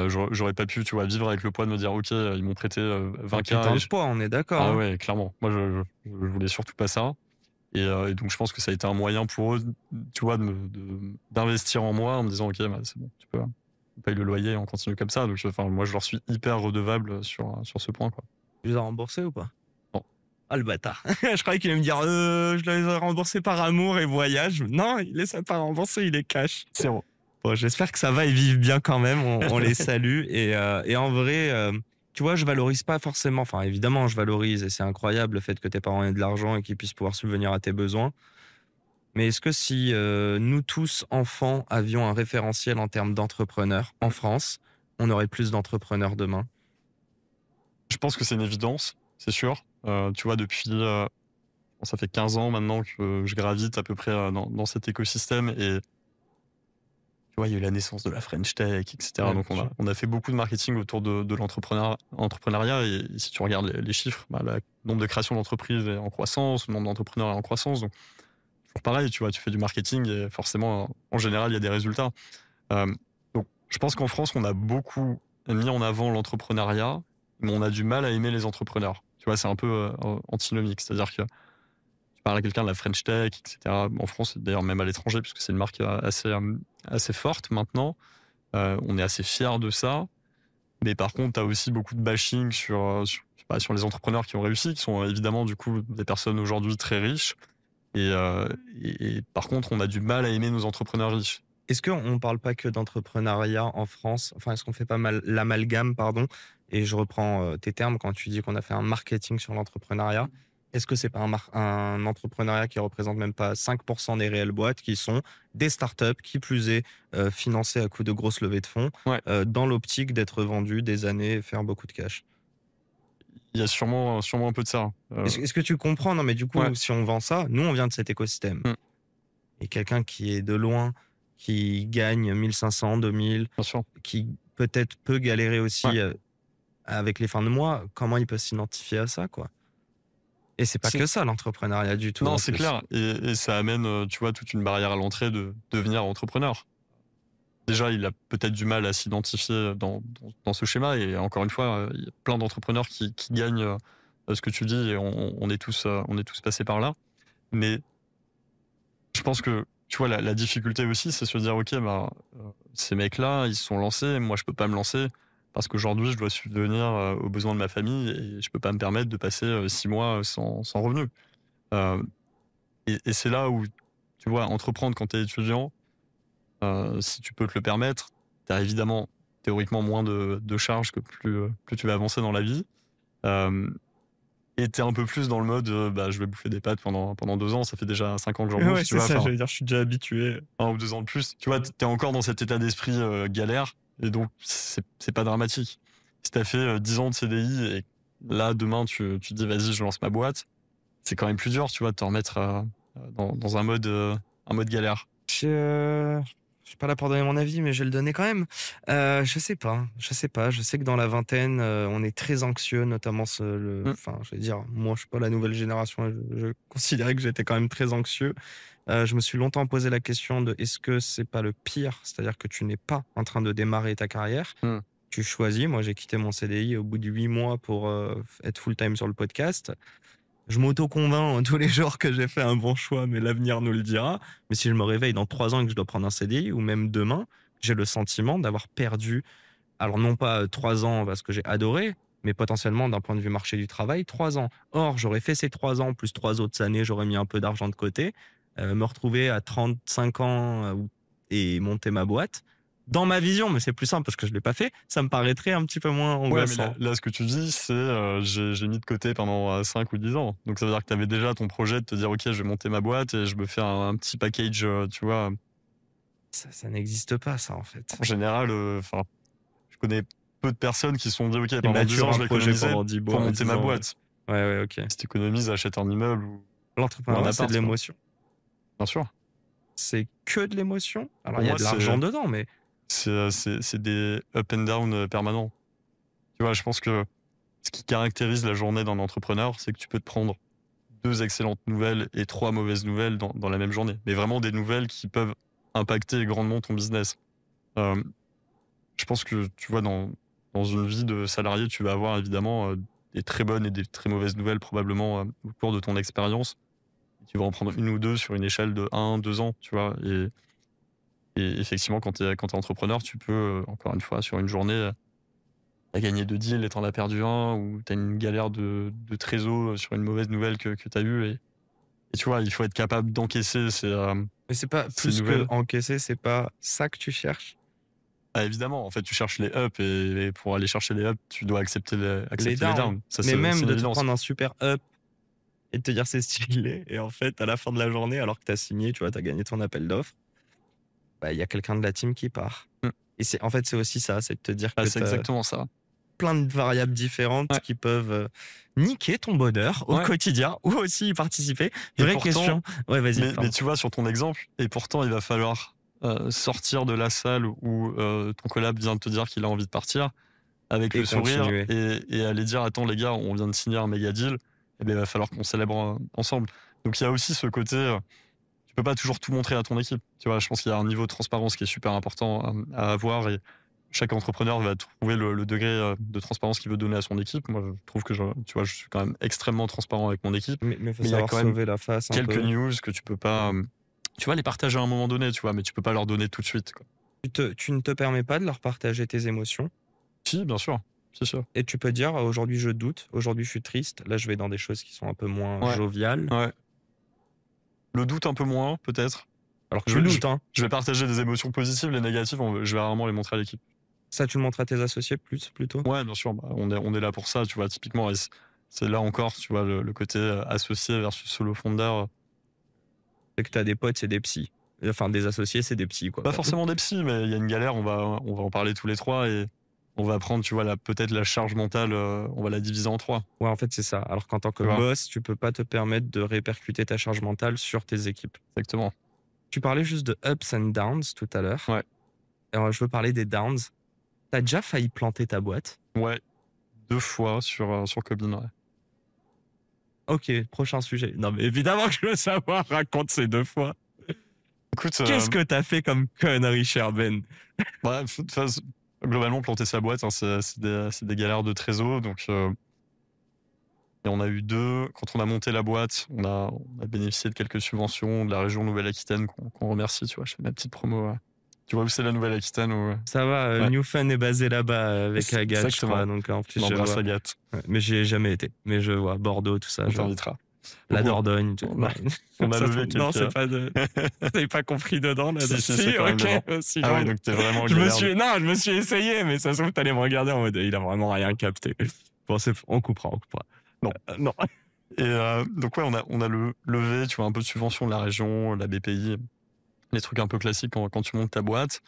[SPEAKER 2] J'aurais pas pu, tu vois, vivre avec le poids de me dire, OK, ils m'ont prêté
[SPEAKER 1] Un
[SPEAKER 2] 20K
[SPEAKER 1] putain
[SPEAKER 2] et
[SPEAKER 1] de poids, on est d'accord.
[SPEAKER 2] ah
[SPEAKER 1] Hein.
[SPEAKER 2] ouais, clairement. Moi, je voulais surtout pas ça. Et donc, je pense que ça a été un moyen pour eux, tu vois, d'investir en moi en me disant, OK, bah, c'est bon, tu peux, on paye le loyer, on continue comme ça. Donc, enfin, moi, je leur suis hyper redevable sur ce point, quoi.
[SPEAKER 1] Tu les as remboursés ou pas?
[SPEAKER 2] Non.
[SPEAKER 1] Ah le bâtard. Je croyais qu'il allait me dire je les ai remboursés par amour et voyage. Non, il les a pas remboursés, il les cache.
[SPEAKER 2] C'est bon.
[SPEAKER 1] Bon, j'espère que ça va, ils vivent bien quand même, on les salue. Et en vrai, tu vois, je valorise pas forcément, enfin évidemment, je valorise et c'est incroyable le fait que tes parents aient de l'argent et qu'ils puissent pouvoir subvenir à tes besoins. Mais est-ce que si nous tous, enfants, avions un référentiel en termes d'entrepreneurs en France, on aurait plus d'entrepreneurs demain?
[SPEAKER 2] Je pense que c'est une évidence, c'est sûr. Tu vois, depuis, ça fait 15 ans maintenant que je gravite à peu près dans cet écosystème et tu vois, il y a eu la naissance de la French Tech, etc.
[SPEAKER 1] Ouais,
[SPEAKER 2] Donc,
[SPEAKER 1] bien sûr.
[SPEAKER 2] on a fait beaucoup de marketing autour de l'entrepreneuriat. Et si tu regardes les chiffres, bah, le nombre de créations d'entreprises est en croissance, le nombre d'entrepreneurs est en croissance. Donc, toujours pareil, tu vois, tu fais du marketing et forcément, en général, il y a des résultats. Euh, donc, je pense qu'en France, on a beaucoup mis en avant l'entrepreneuriat, mais on a du mal à aimer les entrepreneurs. Tu vois, c'est un peu antinomique. C'est-à-dire que tu parles à quelqu'un de la French Tech, etc. En France, d'ailleurs, même à l'étranger, puisque c'est une marque assez forte maintenant. On est assez fiers de ça. Mais par contre, tu as aussi beaucoup de bashing je sais pas, sur les entrepreneurs qui ont réussi, qui sont évidemment du coup des personnes aujourd'hui très riches. Et par contre, on a du mal à aimer nos entrepreneurs riches.
[SPEAKER 1] Est-ce qu'on ne parle pas que d'entrepreneuriat en France? Enfin, est-ce qu'on fait pas mal l'amalgame, pardon? Et je reprends tes termes quand tu dis qu'on a fait un marketing sur l'entrepreneuriat. Est-ce que c'est pas un entrepreneuriat qui représente même pas 5% des réelles boîtes qui sont des startups, qui plus est financées à coup de grosses levées de fonds,
[SPEAKER 2] Ouais,
[SPEAKER 1] dans l'optique d'être vendues des années et faire beaucoup de cash?
[SPEAKER 2] il y a sûrement un peu de ça.
[SPEAKER 1] Est-ce que tu comprends? Non, mais du
[SPEAKER 2] Ouais,
[SPEAKER 1] coup, si on vend ça, nous, on vient de cet écosystème.
[SPEAKER 2] mm,
[SPEAKER 1] Et quelqu'un qui est de loin, qui gagne 1500, 2000,
[SPEAKER 2] bien sûr.
[SPEAKER 1] qui peut-être peut galérer
[SPEAKER 2] Ouais.
[SPEAKER 1] aussi avec les fins de mois, comment il peut s'identifier à ça, quoi? Et c'est pas
[SPEAKER 2] C'est-
[SPEAKER 1] que ça, l'entrepreneuriat du tout,
[SPEAKER 2] Non,
[SPEAKER 1] en
[SPEAKER 2] c'est
[SPEAKER 1] plus.
[SPEAKER 2] clair. Et ça amène, tu vois, toute une barrière à l'entrée de devenir entrepreneur. Déjà, il a peut-être du mal à s'identifier dans ce schéma. Et encore une fois, il y a plein d'entrepreneurs qui gagnent ce que tu dis et on est tous passés par là. Mais je pense que, tu vois, la difficulté aussi, c'est se dire, OK, bah, ces mecs-là, ils se sont lancés, moi, je peux pas me lancer parce qu'aujourd'hui, je dois subvenir aux besoins de ma famille et je peux pas me permettre de passer 6 mois sans revenu. Euh, et c'est là où, tu vois, entreprendre quand tu es étudiant, si tu peux te le permettre, tu as évidemment théoriquement moins de charges que plus tu vas avancer dans la vie. Euh, et tu es un peu plus dans le mode, bah, je vais bouffer des pâtes pendant 2 ans, ça fait déjà 5 ans que j'en bouffe,
[SPEAKER 1] Ouais,
[SPEAKER 2] tu
[SPEAKER 1] c'est
[SPEAKER 2] vois.
[SPEAKER 1] ça,
[SPEAKER 2] Enfin,
[SPEAKER 1] j'allais dire, je suis déjà habitué.
[SPEAKER 2] 1 ou 2 ans de plus. Tu vois, tu es encore dans cet état d'esprit galère, et donc c'est pas dramatique. Si tu as fait 10 ans de CDI et là, demain, tu te dis, vas-y, je lance ma boîte, c'est quand même plus dur, tu vois, de te remettre dans un mode galère.
[SPEAKER 1] Je suis pas là pour donner mon avis, mais je vais le donner quand même. Je sais pas, je sais pas. Je sais que dans la vingtaine, on est très anxieux, notamment
[SPEAKER 2] Mm.
[SPEAKER 1] enfin, je vais dire, moi, je suis pas la nouvelle génération. Je considérais que j'étais quand même très anxieux. Je me suis longtemps posé la question de est-ce que c'est pas le pire, c'est-à-dire que tu n'es pas en train de démarrer ta carrière.
[SPEAKER 2] Mm.
[SPEAKER 1] Tu choisis. Moi, j'ai quitté mon CDI au bout de 8 mois pour être full-time sur le podcast. Je m'auto-convainc tous les jours que j'ai fait un bon choix, mais l'avenir nous le dira. Mais si je me réveille dans 3 ans et que je dois prendre un CDI, ou même demain, j'ai le sentiment d'avoir perdu, alors non pas 3 ans parce que j'ai adoré, mais potentiellement d'un point de vue marché du travail, 3 ans. Or, j'aurais fait ces 3 ans, plus 3 autres années, j'aurais mis un peu d'argent de côté, me retrouver à 35 ans et monter ma boîte. Dans ma vision, mais c'est plus simple parce que je ne l'ai pas fait, ça me paraîtrait un petit peu moins
[SPEAKER 2] Ouais, mais là,
[SPEAKER 1] angoissant.
[SPEAKER 2] là, ce que tu dis, c'est j'ai mis de côté pendant 5 ou 10 ans. Donc ça veut dire que tu avais déjà ton projet de te dire, OK, je vais monter ma boîte et je me fais un petit package, tu vois.
[SPEAKER 1] Ça n'existe pas, ça, en fait.
[SPEAKER 2] En général, enfin, je connais peu de personnes qui se sont dit, OK,
[SPEAKER 1] Qui
[SPEAKER 2] pendant 10
[SPEAKER 1] mature
[SPEAKER 2] ans,
[SPEAKER 1] un
[SPEAKER 2] je vais
[SPEAKER 1] projet
[SPEAKER 2] économiser
[SPEAKER 1] pendant 10
[SPEAKER 2] pour
[SPEAKER 1] mois,
[SPEAKER 2] monter
[SPEAKER 1] 10
[SPEAKER 2] ma
[SPEAKER 1] ans, ouais.
[SPEAKER 2] boîte.
[SPEAKER 1] Ouais, ouais, ok.
[SPEAKER 2] Si tu économises, achète un immeuble ou un
[SPEAKER 1] L'entrepreneuriat, c'est de
[SPEAKER 2] appart, quoi.
[SPEAKER 1] l'émotion.
[SPEAKER 2] Bien sûr.
[SPEAKER 1] C'est que de l'émotion. Alors,
[SPEAKER 2] Pour
[SPEAKER 1] il y a
[SPEAKER 2] moi,
[SPEAKER 1] de l'argent dedans, mais
[SPEAKER 2] c'est des up and down permanents. Tu vois, je pense que ce qui caractérise la journée d'un entrepreneur, c'est que tu peux te prendre 2 excellentes nouvelles et 3 mauvaises nouvelles dans la même journée. Mais vraiment des nouvelles qui peuvent impacter grandement ton business. Euh, je pense que, tu vois, dans une vie de salarié, tu vas avoir évidemment des très bonnes et des très mauvaises nouvelles probablement au cours de ton expérience. Tu vas en prendre une ou deux sur une échelle de 1-2 ans, tu vois. Et effectivement, quand tu es entrepreneur, tu peux, encore une fois, sur une journée, tu as gagné 2 deals et tu en as perdu un, ou tu as une galère de trésor sur une mauvaise nouvelle que tu as eue. Et tu vois, il faut être capable d'encaisser
[SPEAKER 1] Mais c'est pas
[SPEAKER 2] ces
[SPEAKER 1] plus que
[SPEAKER 2] nouvelles.
[SPEAKER 1] encaisser, c'est pas ça que tu cherches.
[SPEAKER 2] Ah, évidemment, en fait, tu cherches les ups et pour aller chercher les ups, tu dois accepter
[SPEAKER 1] Les
[SPEAKER 2] les
[SPEAKER 1] downs.
[SPEAKER 2] downs. Ça,
[SPEAKER 1] Mais
[SPEAKER 2] c'est
[SPEAKER 1] même
[SPEAKER 2] une
[SPEAKER 1] de te
[SPEAKER 2] évidence.
[SPEAKER 1] prendre un super up et de te dire c'est stylé, et en fait, à la fin de la journée, alors que t'as signé, tu vois, t'as gagné ton appel d'offres, bah, il y a quelqu'un de la team qui part.
[SPEAKER 2] Mm.
[SPEAKER 1] Et en fait, c'est aussi ça, c'est de te dire
[SPEAKER 2] Ah,
[SPEAKER 1] que
[SPEAKER 2] c'est
[SPEAKER 1] t'as
[SPEAKER 2] exactement ça.
[SPEAKER 1] plein de variables différentes
[SPEAKER 2] Ouais.
[SPEAKER 1] qui peuvent niquer ton bonheur au
[SPEAKER 2] Ouais.
[SPEAKER 1] quotidien, ou aussi y participer.
[SPEAKER 2] Et
[SPEAKER 1] Vraie
[SPEAKER 2] pourtant,
[SPEAKER 1] question. Ouais, vas-y.
[SPEAKER 2] Mais
[SPEAKER 1] pardon.
[SPEAKER 2] tu vois, sur ton exemple, et pourtant, il va falloir sortir de la salle où ton collab vient de te dire qu'il a envie de partir, avec
[SPEAKER 1] Et
[SPEAKER 2] le sourire,
[SPEAKER 1] continuer.
[SPEAKER 2] et aller dire, attends les gars, on vient de signer un méga deal, et bien il va falloir qu'on célèbre ensemble. Donc il y a aussi ce côté, tu peux pas toujours tout montrer à ton équipe. Tu vois, je pense qu'il y a un niveau de transparence qui est super important à avoir, et chaque entrepreneur va trouver le degré de transparence qu'il veut donner à son équipe. Moi, je trouve que tu vois, je suis quand même extrêmement transparent avec mon équipe,
[SPEAKER 1] Mais faut
[SPEAKER 2] mais il y a
[SPEAKER 1] savoir
[SPEAKER 2] quand même
[SPEAKER 1] sauver la face un
[SPEAKER 2] quelques
[SPEAKER 1] peu.
[SPEAKER 2] news que tu peux pas, tu vas les partager à un moment donné, tu vois, mais tu peux pas leur donner tout de suite, quoi.
[SPEAKER 1] Tu ne te permets pas de leur partager tes émotions.
[SPEAKER 2] Si, bien sûr, c'est sûr.
[SPEAKER 1] Et tu peux dire aujourd'hui je doute, aujourd'hui je suis triste, là je vais dans des choses qui sont un peu moins
[SPEAKER 2] Ouais.
[SPEAKER 1] joviales.
[SPEAKER 2] Ouais. Le doute un peu moins, peut-être.
[SPEAKER 1] Alors que
[SPEAKER 2] Je
[SPEAKER 1] tu
[SPEAKER 2] vais-
[SPEAKER 1] doutes, hein.
[SPEAKER 2] Je vais partager des émotions positives, les négatives, je vais rarement les montrer à l'équipe.
[SPEAKER 1] Ça tu le montres à tes associés plutôt.
[SPEAKER 2] Ouais, bien sûr, bah, on est là pour ça, tu vois, typiquement. Et c'est là encore, tu vois, le côté associé versus solo founder.
[SPEAKER 1] C'est que t'as des potes, c'est des psys. Enfin des associés, c'est des psys quoi.
[SPEAKER 2] Pas forcément des psys, mais il y a une galère, on va en parler tous les trois, et on va prendre, tu vois, peut-être la charge mentale, on va la diviser en 3.
[SPEAKER 1] Ouais, en fait c'est ça. Alors qu'en tant que
[SPEAKER 2] Tu vois.
[SPEAKER 1] boss, tu peux pas te permettre de répercuter ta charge mentale sur tes équipes.
[SPEAKER 2] Exactement.
[SPEAKER 1] Tu parlais juste de ups and downs tout à l'heure.
[SPEAKER 2] Ouais.
[SPEAKER 1] Alors je veux parler des downs. T'as déjà failli planter ta boîte?
[SPEAKER 2] Ouais, 2 fois sur Cobin, ouais.
[SPEAKER 1] Ok, prochain sujet. Non mais évidemment que je veux savoir, raconte ces 2 fois.
[SPEAKER 2] Écoute,
[SPEAKER 1] Qu'est-ce que t'as fait comme connerie, cher Ben?
[SPEAKER 2] ouais, globalement, planter sa boîte, hein, c'est des galères de trésor. Donc, et on a eu 2. Quand on a monté la boîte, on a bénéficié de quelques subventions de la région Nouvelle-Aquitaine qu'on remercie. Tu vois, je fais ma petite promo. Tu vois où c'est la Nouvelle-Aquitaine
[SPEAKER 1] Ça va,
[SPEAKER 2] Ouais.
[SPEAKER 1] Newfun est basé là-bas avec Agathe, je
[SPEAKER 2] Exactement.
[SPEAKER 1] crois. Donc en plus,
[SPEAKER 2] On
[SPEAKER 1] je
[SPEAKER 2] embrasse
[SPEAKER 1] vois.
[SPEAKER 2] Agathe.
[SPEAKER 1] Ouais, mais j'y ai jamais été. Mais je vois Bordeaux, tout ça.
[SPEAKER 2] On
[SPEAKER 1] je vois.
[SPEAKER 2] t'invitera.
[SPEAKER 1] La
[SPEAKER 2] Donc,
[SPEAKER 1] Dordogne. Tout.
[SPEAKER 2] on a
[SPEAKER 1] Ça,
[SPEAKER 2] levé
[SPEAKER 1] non,
[SPEAKER 2] quelques.
[SPEAKER 1] c'est pas de. T'avais pas compris dedans là.
[SPEAKER 2] Si, c'est quand même
[SPEAKER 1] ok.
[SPEAKER 2] dedans.
[SPEAKER 1] Si,
[SPEAKER 2] Ah
[SPEAKER 1] genre,
[SPEAKER 2] oui, donc t'es vraiment en
[SPEAKER 1] je me
[SPEAKER 2] galère.
[SPEAKER 1] suis, non, je me suis essayé, mais ça se trouve t'allais me regarder en mode, il a vraiment rien capté. Bon, on coupera.
[SPEAKER 2] Non.
[SPEAKER 1] Non.
[SPEAKER 2] Et donc ouais, on a levé, tu vois, un peu de subvention de la région, la BPI, les trucs un peu classiques quand tu montes ta boîte.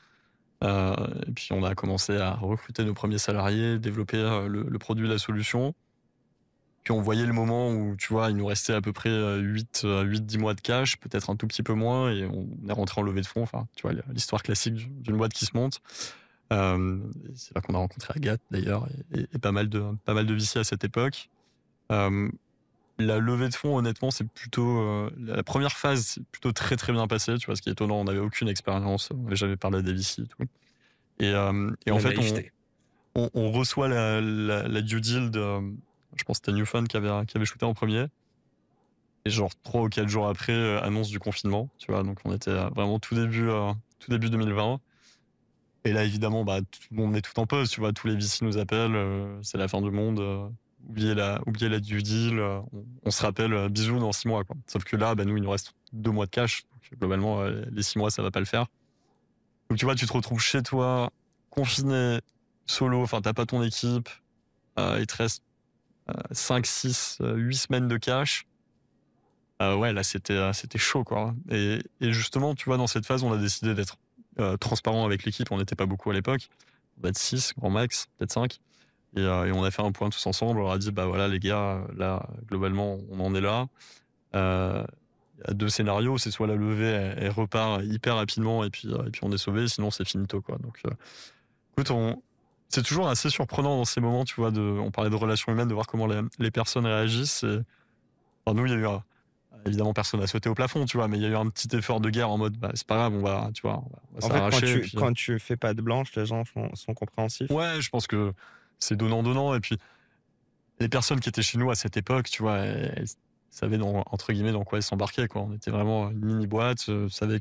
[SPEAKER 2] Et puis on a commencé à recruter nos premiers salariés, développer le produit, la solution. Puis on voyait le moment où, tu vois, il nous restait à peu près 8-10 mois de cash, peut-être un tout petit peu moins, et on est rentré en levée de fonds. Enfin, tu vois, l'histoire classique d'une boîte qui se monte. C'est là qu'on a rencontré Agathe d'ailleurs, et pas mal de VC à cette époque. La levée de fonds, honnêtement, c'est plutôt la première phase, c'est plutôt très très bien passé. Tu vois, ce qui est étonnant, on n'avait aucune expérience, on n'avait jamais parlé à des VC et tout. Et en fait, on reçoit la due deal de, je pense que c'était Newfun qui avait shooté en premier. Et genre 3 ou 4 jours après, annonce du confinement. Tu vois, donc on était vraiment tout début 2020. Et là, évidemment, bah, on est tout en pause. Tu vois, tous les VC nous appellent, c'est la fin du monde. Oubliez la due deal, on se rappelle, bisous dans 6 mois, quoi. Sauf que là, bah, nous, il nous reste 2 mois de cash. Donc, globalement, les 6 mois, ça va pas le faire. Donc tu vois, tu te retrouves chez toi, confiné, solo, enfin, t'as pas ton équipe, il te reste 5, 6, 8 semaines de cash. Ouais, là, c'était chaud, quoi. Et justement, tu vois, dans cette phase, on a décidé d'être transparent avec l'équipe. On n'était pas beaucoup à l'époque. On va être 6, grand max, peut-être 5. Et on a fait un point tous ensemble. On leur a dit, bah voilà, les gars, là, globalement, on en est là. Il y a 2 scénarios. C'est soit la levée, elle repart hyper rapidement, et puis on est sauvé. Sinon, c'est finito, quoi. Donc, écoute, c'est toujours assez surprenant dans ces moments, tu vois. On parlait de relations humaines, de voir comment les personnes réagissent. Enfin, nous, il y a eu évidemment, personne n'a sauté au plafond, tu vois, mais il y a eu un petit effort de guerre en mode, c'est pas grave, tu vois, on va
[SPEAKER 1] En fait,
[SPEAKER 2] s'arracher. Et puis,
[SPEAKER 1] quand tu fais pas de blanche, les gens sont compréhensifs.
[SPEAKER 2] ouais, je pense que c'est donnant-donnant. Et puis, les personnes qui étaient chez nous à cette époque, tu vois, elles savaient, entre guillemets, dans quoi elles s'embarquaient, quoi. On était vraiment une mini-boîte, savaient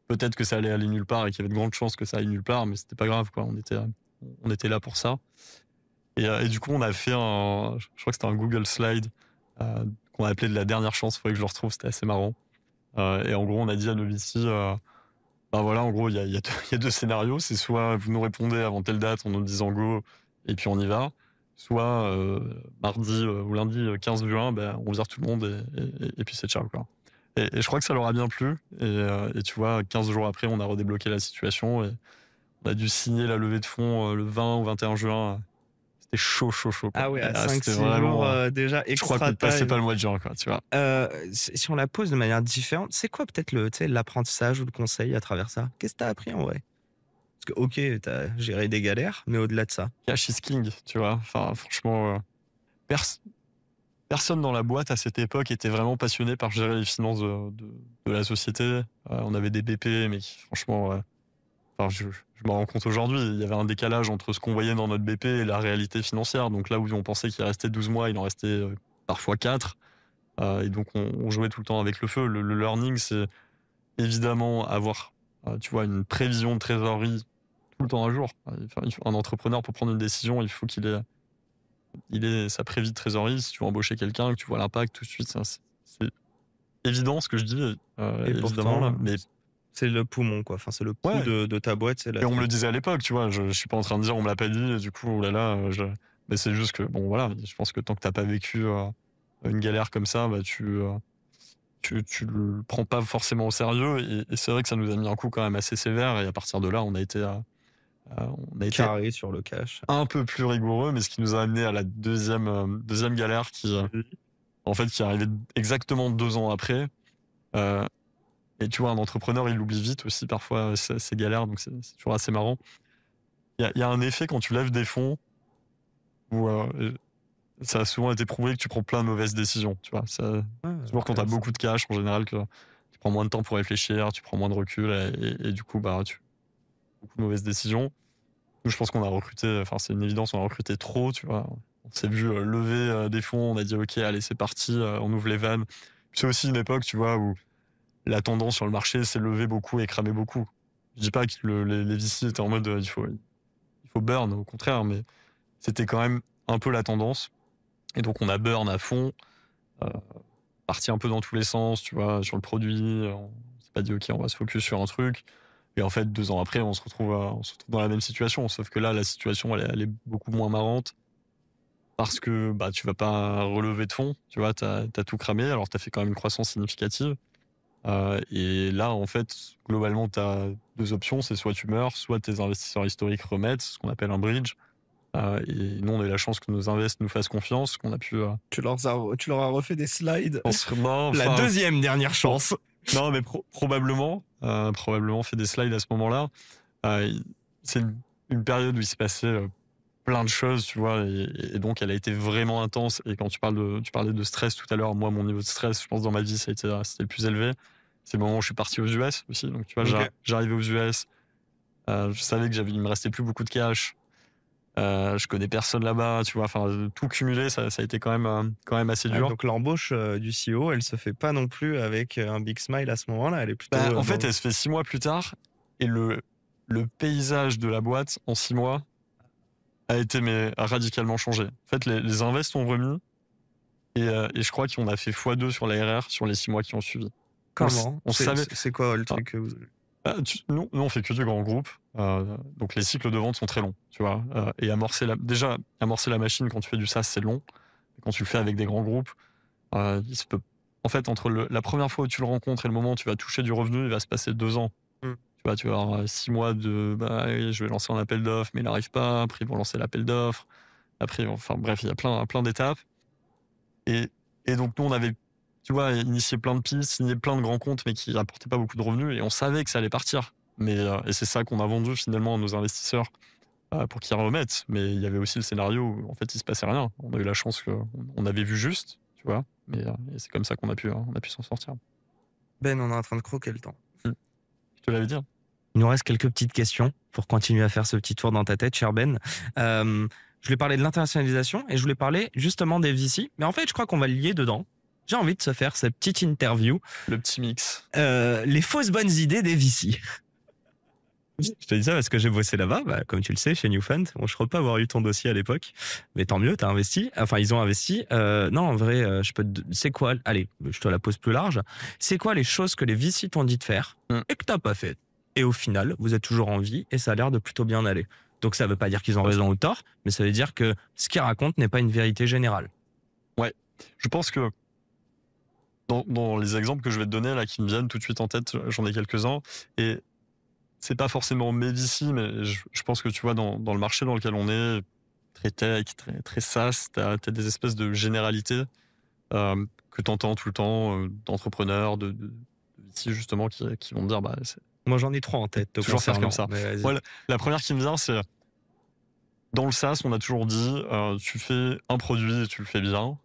[SPEAKER 2] peut-être que ça allait aller nulle part et qu'il y avait de grandes chances que ça aille nulle part, mais c'était pas grave, quoi. On était là pour ça. Et du coup, on a fait je crois que c'était un Google Slide qu'on a appelé de la dernière chance. Il faudrait que je le retrouve, c'était assez marrant. Et en gros, on a dit à nos VC, bah voilà, en gros, il y a deux scénarios. C'est soit vous nous répondez avant telle date en nous disant go, et puis on y va. Soit mardi ou lundi 15 juin, ben, on vire tout le monde et puis c'est ciao, quoi. Et je crois que ça leur a bien plu. Et tu vois, 15 jours après, on a redébloqué la situation et on a dû signer la levée de fonds le 20 ou 21 juin. C'était chaud, chaud, chaud, quoi.
[SPEAKER 1] Ah ouais, à
[SPEAKER 2] C'était
[SPEAKER 1] 5-6 jours
[SPEAKER 2] vraiment.
[SPEAKER 1] déjà
[SPEAKER 2] Je crois qu'on
[SPEAKER 1] extra
[SPEAKER 2] ne passait pas
[SPEAKER 1] time.
[SPEAKER 2] le mois de juin, quoi, tu vois.
[SPEAKER 1] Si on la pose de manière différente, c'est quoi peut-être l'apprentissage ou le conseil à travers ça? Qu'est-ce que tu as appris en vrai? Parce que OK, tu as géré des galères, mais au-delà de ça?
[SPEAKER 2] Cash is king, tu vois. Enfin, franchement, personne dans la boîte à cette époque était vraiment passionné par gérer les finances de la société. On avait des BP, mais franchement, enfin, je m'en rends compte aujourd'hui, il y avait un décalage entre ce qu'on voyait dans notre BP et la réalité financière. Donc là où on pensait qu'il restait 12 mois, il en restait parfois 4. Et donc on jouait tout le temps avec le feu. Le learning, c'est évidemment avoir tu vois, une prévision de trésorerie tout le temps à jour. Enfin, un entrepreneur, pour prendre une décision, il faut il ait sa prévie de trésorerie. Si tu veux embaucher quelqu'un, que tu vois l'impact tout de suite, c'est évident ce que je dis,
[SPEAKER 1] Et
[SPEAKER 2] évidemment. Là,
[SPEAKER 1] pourtant,
[SPEAKER 2] mais
[SPEAKER 1] c'est le poumon, quoi. Enfin, c'est le pouls
[SPEAKER 2] ouais,
[SPEAKER 1] de ta boîte, c'est
[SPEAKER 2] et on me le
[SPEAKER 1] l'Afrique.
[SPEAKER 2] disait à l'époque, tu vois. Je suis pas en train de dire on me l'a pas dit, et du coup, oh là là, mais c'est juste que, bon, voilà, je pense que tant que t'as pas vécu une galère comme ça, bah, tu le prends pas forcément au sérieux. Et c'est vrai que ça nous a mis un coup quand même assez sévère. Et à partir de là, on a été
[SPEAKER 1] Carré sur le cash.
[SPEAKER 2] un peu plus rigoureux, mais ce qui nous a amené à la deuxième galère en fait, qui est arrivée exactement 2 ans après. Euh, et tu vois, un entrepreneur, il oublie vite aussi parfois ces galères, donc c'est toujours assez marrant. Il y a un effet quand tu lèves des fonds où ça a souvent été prouvé que tu prends plein de mauvaises décisions. Tu vois,
[SPEAKER 1] Ah,
[SPEAKER 2] toujours quand tu as
[SPEAKER 1] intéressant.
[SPEAKER 2] beaucoup de cash, en général, que tu prends moins de temps pour réfléchir, tu prends moins de recul, et du coup, bah, tu beaucoup de mauvaises décisions. Nous, je pense qu'on a recruté, enfin, c'est une évidence, on a recruté trop, tu vois. On s'est vu lever des fonds, on a dit, OK, allez, c'est parti, on ouvre les vannes. C'est aussi une époque, tu vois, où la tendance sur le marché, c'est lever beaucoup et cramer beaucoup. Je dis pas que les VC étaient en mode, il faut burn, au contraire, mais c'était quand même un peu la tendance. Et donc, on a burn à fond, euh, parti un peu dans tous les sens, tu vois, sur le produit. On s'est pas dit, OK, on va se focus sur un truc. Et en fait, 2 ans après, on se retrouve dans la même situation. Sauf que là, la situation, elle est beaucoup moins marrante parce que bah, tu vas pas relever de fonds. Tu vois, t'as tout cramé. Alors, t'as fait quand même une croissance significative. Et là, en fait, globalement, t'as 2 options. C'est soit tu meurs, soit tes investisseurs historiques remettent, ce qu'on appelle un bridge. Et nous, on a eu la chance que nos invests nous fassent confiance, qu'on a pu.
[SPEAKER 1] Tu leur as refait des slides.
[SPEAKER 2] Non,
[SPEAKER 1] La
[SPEAKER 2] enfin,
[SPEAKER 1] deuxième dernière chance.
[SPEAKER 2] non, mais probablement fait des slides à ce moment-là. C'est une période où il s'est passé plein de choses, tu vois, et donc elle a été vraiment intense. Et quand tu parlais de stress tout à l'heure, moi, mon niveau de stress, je pense, dans ma vie, c'était le plus élevé. C'est le moment où je suis parti aux US aussi. Donc, tu vois,
[SPEAKER 1] Ok.
[SPEAKER 2] j'arrivais aux US, je savais que il me restait plus beaucoup de cash. Je connais personne là-bas, tu vois, enfin, tout cumulé, ça a été quand même assez
[SPEAKER 1] Ah,
[SPEAKER 2] dur.
[SPEAKER 1] donc l'embauche du CEO, elle se fait pas non plus avec un big smile à ce moment-là. Elle est plutôt
[SPEAKER 2] Bah, en
[SPEAKER 1] dans
[SPEAKER 2] fait, elle se fait 6 mois plus tard, et le paysage de la boîte en 6 mois a radicalement changé. En fait, les invests ont remis, et je crois qu'on a fait x2 sur la RR sur les 6 mois qui ont suivi.
[SPEAKER 1] comment?
[SPEAKER 2] On savait.
[SPEAKER 1] C'est quoi le
[SPEAKER 2] Ah,
[SPEAKER 1] truc que vous...
[SPEAKER 2] nous, on fait que du grand groupe, donc les cycles de vente sont très longs, tu vois. Et amorcer la machine quand tu fais du SaaS, c'est long. Quand tu le fais avec des grands groupes, il se peut. En fait, entre la première fois où tu le rencontres et le moment où tu vas toucher du revenu, il va se passer 2 ans.
[SPEAKER 1] Hmm.
[SPEAKER 2] Tu vas avoir 6 mois de bah, oui, je vais lancer un appel d'offres, mais il n'arrive pas. Après, ils vont lancer l'appel d'offres. Après, enfin bref, il y a plein d'étapes. Et donc, nous, on avait, tu vois, initié plein de pistes, signé plein de grands comptes, mais qui n'apportaient pas beaucoup de revenus. Et on savait que ça allait partir. Et c'est ça qu'on a vendu finalement à nos investisseurs pour qu'ils remettent. Mais il y avait aussi le scénario où, en fait, il se passait rien. On a eu la chance qu'on avait vu juste. Tu tu vois. Mais et c'est comme ça qu'on a pu s'en sortir.
[SPEAKER 1] Ben, on est en train de croquer le temps.
[SPEAKER 2] Je te l'avais dit.
[SPEAKER 1] Il nous reste quelques petites questions pour continuer à faire ce petit tour dans ta tête, cher Ben. Je voulais parler de l'internationalisation et je voulais parler justement des VC. Mais en fait, je crois qu'on va le lier dedans. J'ai envie de se faire cette petite interview.
[SPEAKER 2] Le petit mix.
[SPEAKER 1] Les fausses bonnes idées des VC. Je te dis ça parce que j'ai bossé là-bas, comme tu le sais, chez Newfund. Bon, je crois pas avoir eu ton dossier à l'époque, mais tant mieux, t'as investi. Enfin, ils ont investi. Non, en vrai, c'est quoi? Allez, je te la pose plus large. C'est quoi les choses que les VC t'ont dit de faire et que t'as pas fait? Et au final, vous êtes toujours en vie et ça a l'air de plutôt bien aller. Donc, ça veut pas dire qu'ils ont raison ou tort, mais ça veut dire que ce qu'ils racontent n'est pas une vérité générale.
[SPEAKER 2] Ouais, je pense que dans les exemples que je vais te donner là, qui me viennent tout de suite en tête, j'en ai quelques-uns et c'est pas forcément mes VC, mais je pense que tu vois, dans le marché dans lequel on est, très tech, très SaaS, t'as des espèces de généralités que t'entends tout le temps, d'entrepreneurs, de VC justement, qui vont te dire,
[SPEAKER 1] Moi, j'en ai 3 en tête.
[SPEAKER 2] toujours faire comme ça.
[SPEAKER 1] Ouais,
[SPEAKER 2] La première qui me vient, c'est dans le SaaS, on a toujours dit, tu fais un produit et tu le fais bien,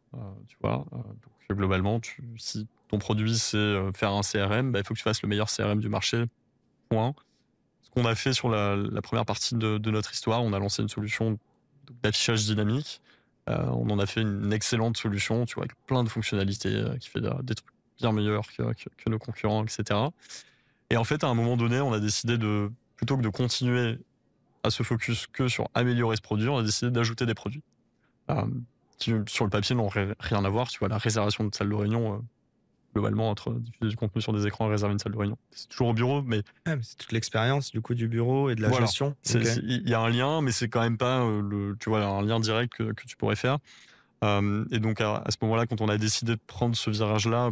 [SPEAKER 2] tu vois. Donc globalement, si ton produit c'est faire un CRM, il faut que tu fasses le meilleur CRM du marché. Point. Ce qu'on a fait sur la première partie de notre histoire, on a lancé une solution d'affichage dynamique. On en a fait une excellente solution, tu vois, avec plein de fonctionnalités, qui fait des trucs bien meilleurs que nos concurrents, etc. Et en fait, à un moment donné, on a décidé plutôt que de continuer à se focus que sur améliorer ce produit, on a décidé d'ajouter des produits qui, sur le papier, n'ont rien à voir. Tu vois, la réservation de salle de réunion, globalement, entre diffuser du contenu sur des écrans et réserver une salle de réunion. C'est toujours au bureau, mais
[SPEAKER 1] c'est toute l'expérience du coup du bureau et de la gestion.
[SPEAKER 2] Il y a un lien, mais c'est quand même pas tu vois, un lien direct que tu pourrais faire. Et donc à ce moment-là, quand on a décidé de prendre ce virage-là,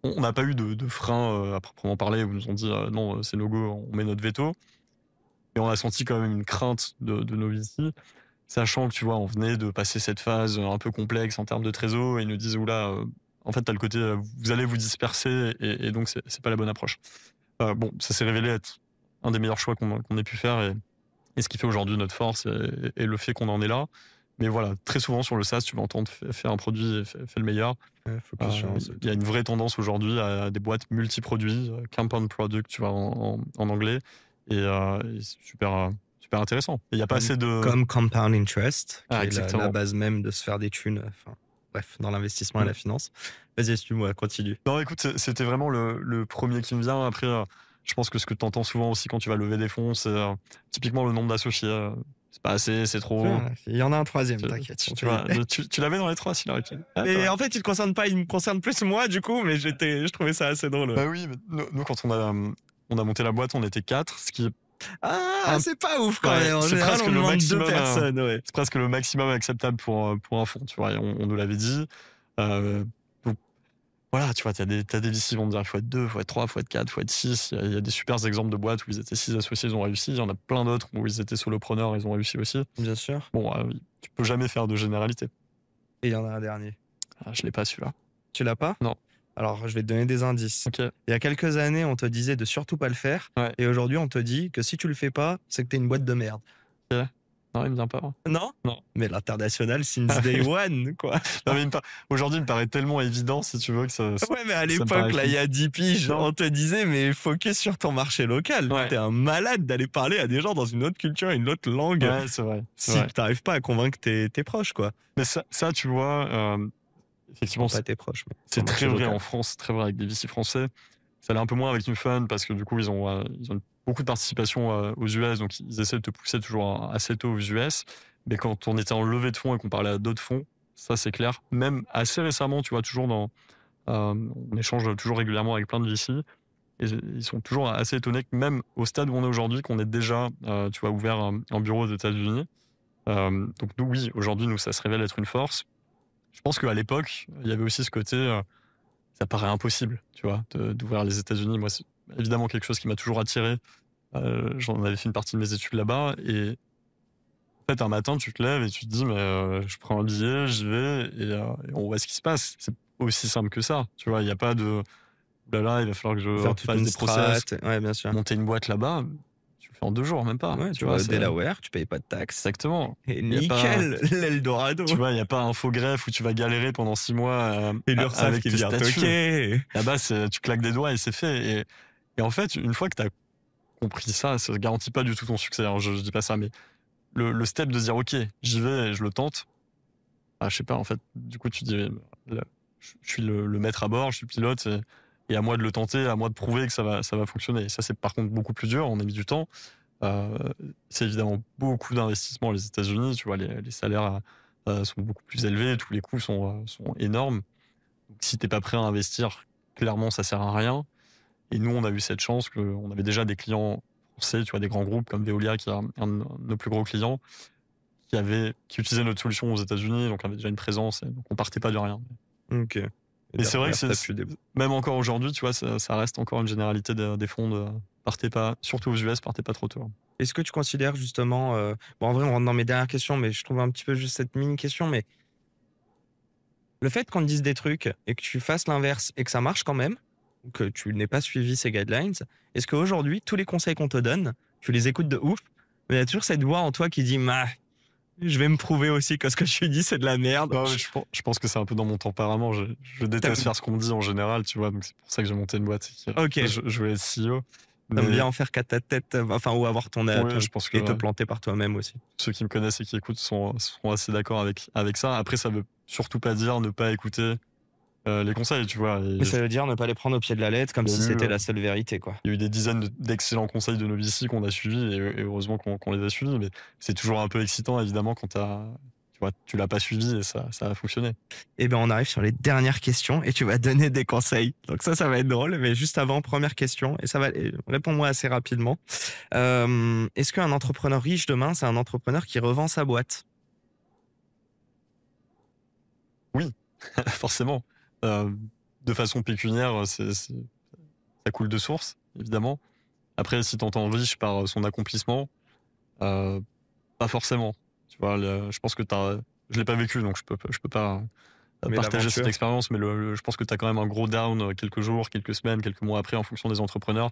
[SPEAKER 2] on n'a pas eu de frein à proprement parler, où ils nous ont dit non, c'est no go, on met notre veto. Et on a senti quand même une crainte de nos VC, sachant que tu vois, on venait de passer cette phase un peu complexe en termes de trésor, et ils nous disent oula, en fait, t'as le côté vous allez vous disperser, et donc c'est pas la bonne approche. Bon, ça s'est révélé être un des meilleurs choix qu'on ait pu faire, et ce qui fait aujourd'hui notre force et le fait qu'on en est là. Mais voilà, très souvent sur le SaaS, tu vas entendre faire un produit et fais le meilleur. Il y a une vraie tendance aujourd'hui à des boîtes multi-produits, compound product, tu vois, en anglais, et c'est super intéressant. Il n'y a pas assez de...
[SPEAKER 1] Comme compound interest, qui est
[SPEAKER 2] exactement.
[SPEAKER 1] la base même de se faire des thunes, bref, dans l'investissement et la finance. Vas-y, excuse-moi, continue.
[SPEAKER 2] Non, écoute, c'était vraiment le premier qui me vient. Après, je pense que ce que tu entends souvent aussi quand tu vas lever des fonds, c'est typiquement le nombre d'associés. C'est pas assez, c'est trop.
[SPEAKER 1] Il y en a un troisième, t'inquiète.
[SPEAKER 2] Tu l'avais dans les 3, s'il aurait été.
[SPEAKER 1] Mais en fait, il te concerne pas, il me concerne plus moi, du coup, mais je trouvais ça assez drôle.
[SPEAKER 2] Bah oui, mais nous, quand on a monté la boîte, on était 4, ce qui est...
[SPEAKER 1] c'est pas ouf quand même. En
[SPEAKER 2] c'est
[SPEAKER 1] général,
[SPEAKER 2] presque
[SPEAKER 1] on
[SPEAKER 2] le
[SPEAKER 1] demande
[SPEAKER 2] maximum.
[SPEAKER 1] 2 personnes, ouais.
[SPEAKER 2] C'est presque le maximum acceptable pour un fonds, tu vois. On nous l'avait dit. Donc, voilà, tu vois, t'as des VC qui vont te dire il faut être 2, il faut être 3, il faut être 4, il faut être 6. Il y a des super exemples de boîtes où ils étaient 6 associés, ils ont réussi. Il y en a plein d'autres où ils étaient solopreneurs, ils ont réussi aussi.
[SPEAKER 1] Bien sûr.
[SPEAKER 2] Bon, tu peux jamais faire de généralité.
[SPEAKER 1] Et il y en a un dernier.
[SPEAKER 2] Je l'ai pas, celui-là.
[SPEAKER 1] Tu l'as pas?
[SPEAKER 2] Non.
[SPEAKER 1] Alors, je vais te donner des indices.
[SPEAKER 2] Okay.
[SPEAKER 1] Il y a quelques années, on te disait de surtout pas le faire.
[SPEAKER 2] Ouais.
[SPEAKER 1] Et aujourd'hui, on te dit que si tu le fais pas, c'est que t'es une boîte de merde.
[SPEAKER 2] Okay. Non, il me vient pas.
[SPEAKER 1] Non?
[SPEAKER 2] Non.
[SPEAKER 1] Mais l'international, since day one, quoi.
[SPEAKER 2] Non, mais aujourd'hui, il me paraît tellement évident, si tu veux, que ça...
[SPEAKER 1] Ouais, mais à l'époque, là, il y a 10 piges, on te disait, mais focus sur ton marché local. Ouais. T'es un malade d'aller parler à des gens dans une autre culture, une autre langue.
[SPEAKER 2] Ouais, c'est vrai.
[SPEAKER 1] Si t'arrives pas à convaincre tes proches, quoi.
[SPEAKER 2] Mais ça tu vois, effectivement,
[SPEAKER 1] pas tes proches.
[SPEAKER 2] C'est très vrai en France, très vrai avec des VC français. Ça l'est un peu moins avec Newfund parce que du coup, ils ont beaucoup de participation aux US, donc ils essaient de te pousser toujours assez tôt aux US. Mais quand on était en levée de fonds et qu'on parlait à d'autres fonds, ça c'est clair. Même assez récemment, tu vois, toujours on échange toujours régulièrement avec plein de VC. Et ils sont toujours assez étonnés que même au stade où on est aujourd'hui, qu'on ait déjà, tu vois, ouvert un bureau aux États-Unis. Donc nous, oui, aujourd'hui, nous, ça se révèle être une force. Je pense qu'à l'époque, il y avait aussi ce côté, ça paraît impossible, tu vois, d'ouvrir les États-Unis. Moi, c'est évidemment quelque chose qui m'a toujours attiré. J'en avais fait une partie de mes études là-bas. Et en fait, un matin, tu te lèves et tu te dis, mais je prends un billet, j'y vais et on voit ce qui se passe. C'est aussi simple que ça. Tu vois, il n'y a pas de... Là, il va falloir que je fasse des process,
[SPEAKER 1] ouais, bien sûr.
[SPEAKER 2] monter une boîte là-bas. Tu fais en 2 jours, même pas.
[SPEAKER 1] Ouais,
[SPEAKER 2] Tu
[SPEAKER 1] tu
[SPEAKER 2] vois,
[SPEAKER 1] vas au
[SPEAKER 2] c'est
[SPEAKER 1] Delaware, tu payes pas de taxes.
[SPEAKER 2] exactement.
[SPEAKER 1] Et
[SPEAKER 2] Il y a pas,
[SPEAKER 1] nickel, l'Eldorado.
[SPEAKER 2] tu vois, il y a pas un faux greffe où tu vas galérer pendant 6 mois
[SPEAKER 1] Et l'URSSAF
[SPEAKER 2] avec
[SPEAKER 1] qui
[SPEAKER 2] tes
[SPEAKER 1] vient
[SPEAKER 2] statuts.
[SPEAKER 1] toquer.
[SPEAKER 2] Là-bas, tu claques des doigts et c'est fait. Et en fait, une fois que tu as compris ça garantit pas du tout ton succès. Alors, je dis pas ça, mais le step de se dire, OK, j'y vais et je le tente. Je sais pas, en fait, du coup, tu dis, là, je suis le maître à bord, je suis le pilote, et à moi de le tenter, à moi de prouver que ça va fonctionner. Et ça, c'est par contre beaucoup plus dur, on a mis du temps. Euh, c'est évidemment beaucoup d'investissements aux États-Unis, tu vois, les salaires sont beaucoup plus élevés, tous les coûts sont énormes. Donc, si t'es pas prêt à investir, clairement, ça sert à rien. Et nous, on a eu cette chance qu'on avait déjà des clients français, tu vois, des grands groupes comme Veolia, qui est un de nos plus gros clients, qui utilisait notre solution aux États-Unis, donc avait déjà une présence, et donc on partait pas de rien.
[SPEAKER 1] Ok. Et
[SPEAKER 2] Mais c'est vrai que
[SPEAKER 1] derrière, t'as pu
[SPEAKER 2] même encore aujourd'hui, tu vois, ça reste encore une généralité des fonds de partez pas, surtout aux US, partez pas trop tôt.
[SPEAKER 1] Est-ce que tu considères justement, bon, en vrai, on rentre dans mes dernières questions, mais je trouve un petit peu juste cette mini question, mais le fait qu'on te dise des trucs et que tu fasses l'inverse et que ça marche quand même, ou que tu n'aies pas suivi ces guidelines, est-ce qu'aujourd'hui, tous les conseils qu'on te donne, tu les écoutes de ouf, mais il y a toujours cette voix en toi qui dit, je vais me prouver aussi que ce que je suis dit, c'est de la merde.
[SPEAKER 2] Non, mais je pense que c'est un peu dans mon tempérament. Je déteste faire ce qu'on me dit en général, tu vois, donc c'est pour ça que j'ai monté une boîte.
[SPEAKER 1] Ok.
[SPEAKER 2] Je voulais être CEO.
[SPEAKER 1] T'aimes
[SPEAKER 2] Mais
[SPEAKER 1] bien en faire qu'à ta tête, enfin, ou avoir ton
[SPEAKER 2] ouais, je pense que
[SPEAKER 1] et te planter par toi-même aussi.
[SPEAKER 2] ceux qui me connaissent et qui écoutent seront assez d'accord avec ça. Après, ça veut surtout pas dire ne pas écouter les conseils, tu vois.
[SPEAKER 1] Mais ça veut dire ne pas les prendre au pied de la lettre comme
[SPEAKER 2] Il y a
[SPEAKER 1] si
[SPEAKER 2] eu,
[SPEAKER 1] c'était la seule vérité, quoi.
[SPEAKER 2] il y a eu des dizaines d'excellents conseils de novices qu'on a suivis et heureusement qu'on les a suivis. Mais c'est toujours un peu excitant, évidemment, quand tu vois, tu l'as pas suivi et ça a fonctionné.
[SPEAKER 1] Eh bien, on arrive sur les dernières questions et tu vas donner des conseils. Donc ça va être drôle. Mais juste avant, première question, et ça va, réponds-moi assez rapidement. Est-ce qu'un entrepreneur riche demain, c'est un entrepreneur qui revend sa boîte?
[SPEAKER 2] Oui, forcément. De façon pécuniaire, ça coule de source, évidemment. Après, si tu entends riche par son accomplissement, euh, pas forcément. Tu vois, je pense que je l'ai pas vécu, donc je peux pas
[SPEAKER 1] Mais
[SPEAKER 2] partager cette
[SPEAKER 1] l'aventure.
[SPEAKER 2] expérience, mais je pense que tu as quand même un gros down quelques jours, quelques semaines, quelques mois après, en fonction des entrepreneurs.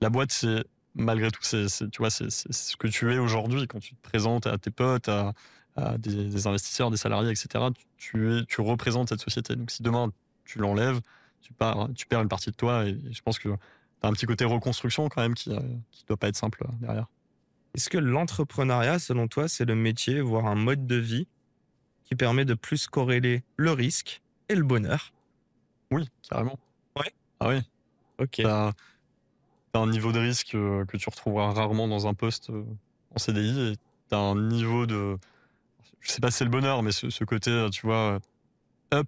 [SPEAKER 2] La boîte, c'est malgré tout, tu vois, c'est ce que tu es aujourd'hui quand tu te présentes à tes potes, à des investisseurs, des salariés, etc. Tu représentes cette société. Donc si demain tu l'enlèves, tu perds une partie de toi, et je pense que tu as un petit côté reconstruction quand même qui doit pas être simple derrière.
[SPEAKER 1] Est-ce que l'entrepreneuriat, selon toi, c'est le métier, voire un mode de vie qui permet de plus corréler le risque et le bonheur?
[SPEAKER 2] Oui, carrément.
[SPEAKER 1] Ouais.
[SPEAKER 2] Ah oui,
[SPEAKER 1] Ok.
[SPEAKER 2] t'as un niveau de risque que tu retrouveras rarement dans un poste en CDI, et t'as un niveau de, je sais pas si c'est le bonheur, mais ce côté, tu vois, up,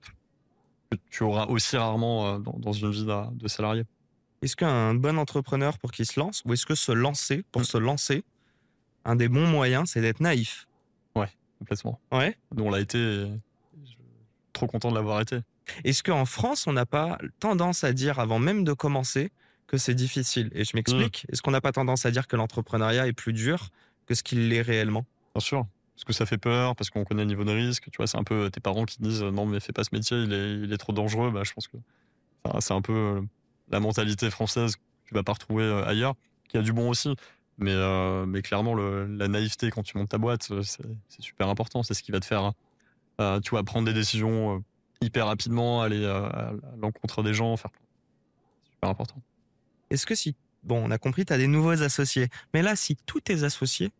[SPEAKER 2] que tu auras aussi rarement dans une vie de salarié.
[SPEAKER 1] Est-ce qu'un bon entrepreneur pour qui se lance, ou est-ce que se lancer, pour
[SPEAKER 2] Mm.
[SPEAKER 1] se lancer, un des bons moyens, c'est d'être naïf?
[SPEAKER 2] Ouais, complètement.
[SPEAKER 1] Ouais.
[SPEAKER 2] Nous, on l'a été, et je suis trop content de l'avoir été.
[SPEAKER 1] Est-ce qu'en France, on n'a pas tendance à dire, avant même de commencer, que c'est difficile? Et je
[SPEAKER 2] Mm,
[SPEAKER 1] m'explique. Est-ce qu'on n'a pas tendance à dire que l'entrepreneuriat est plus dur que ce qu'il l'est réellement?
[SPEAKER 2] bien sûr. Parce que ça fait peur, parce qu'on connaît le niveau de risque. Tu vois, c'est un peu tes parents qui disent non, mais fais pas ce métier, il est trop dangereux. Bah, je pense que c'est un peu la mentalité française que tu vas pas retrouver ailleurs, qui a du bon aussi. Mais clairement, la naïveté quand tu montes ta boîte, c'est super important. C'est ce qui va te faire, tu vois, prendre des décisions hyper rapidement, aller à l'encontre des gens, c'est super important.
[SPEAKER 1] Est-ce que si, bon, on a compris, tu as des nouveaux associés, mais là, si tous tes associés,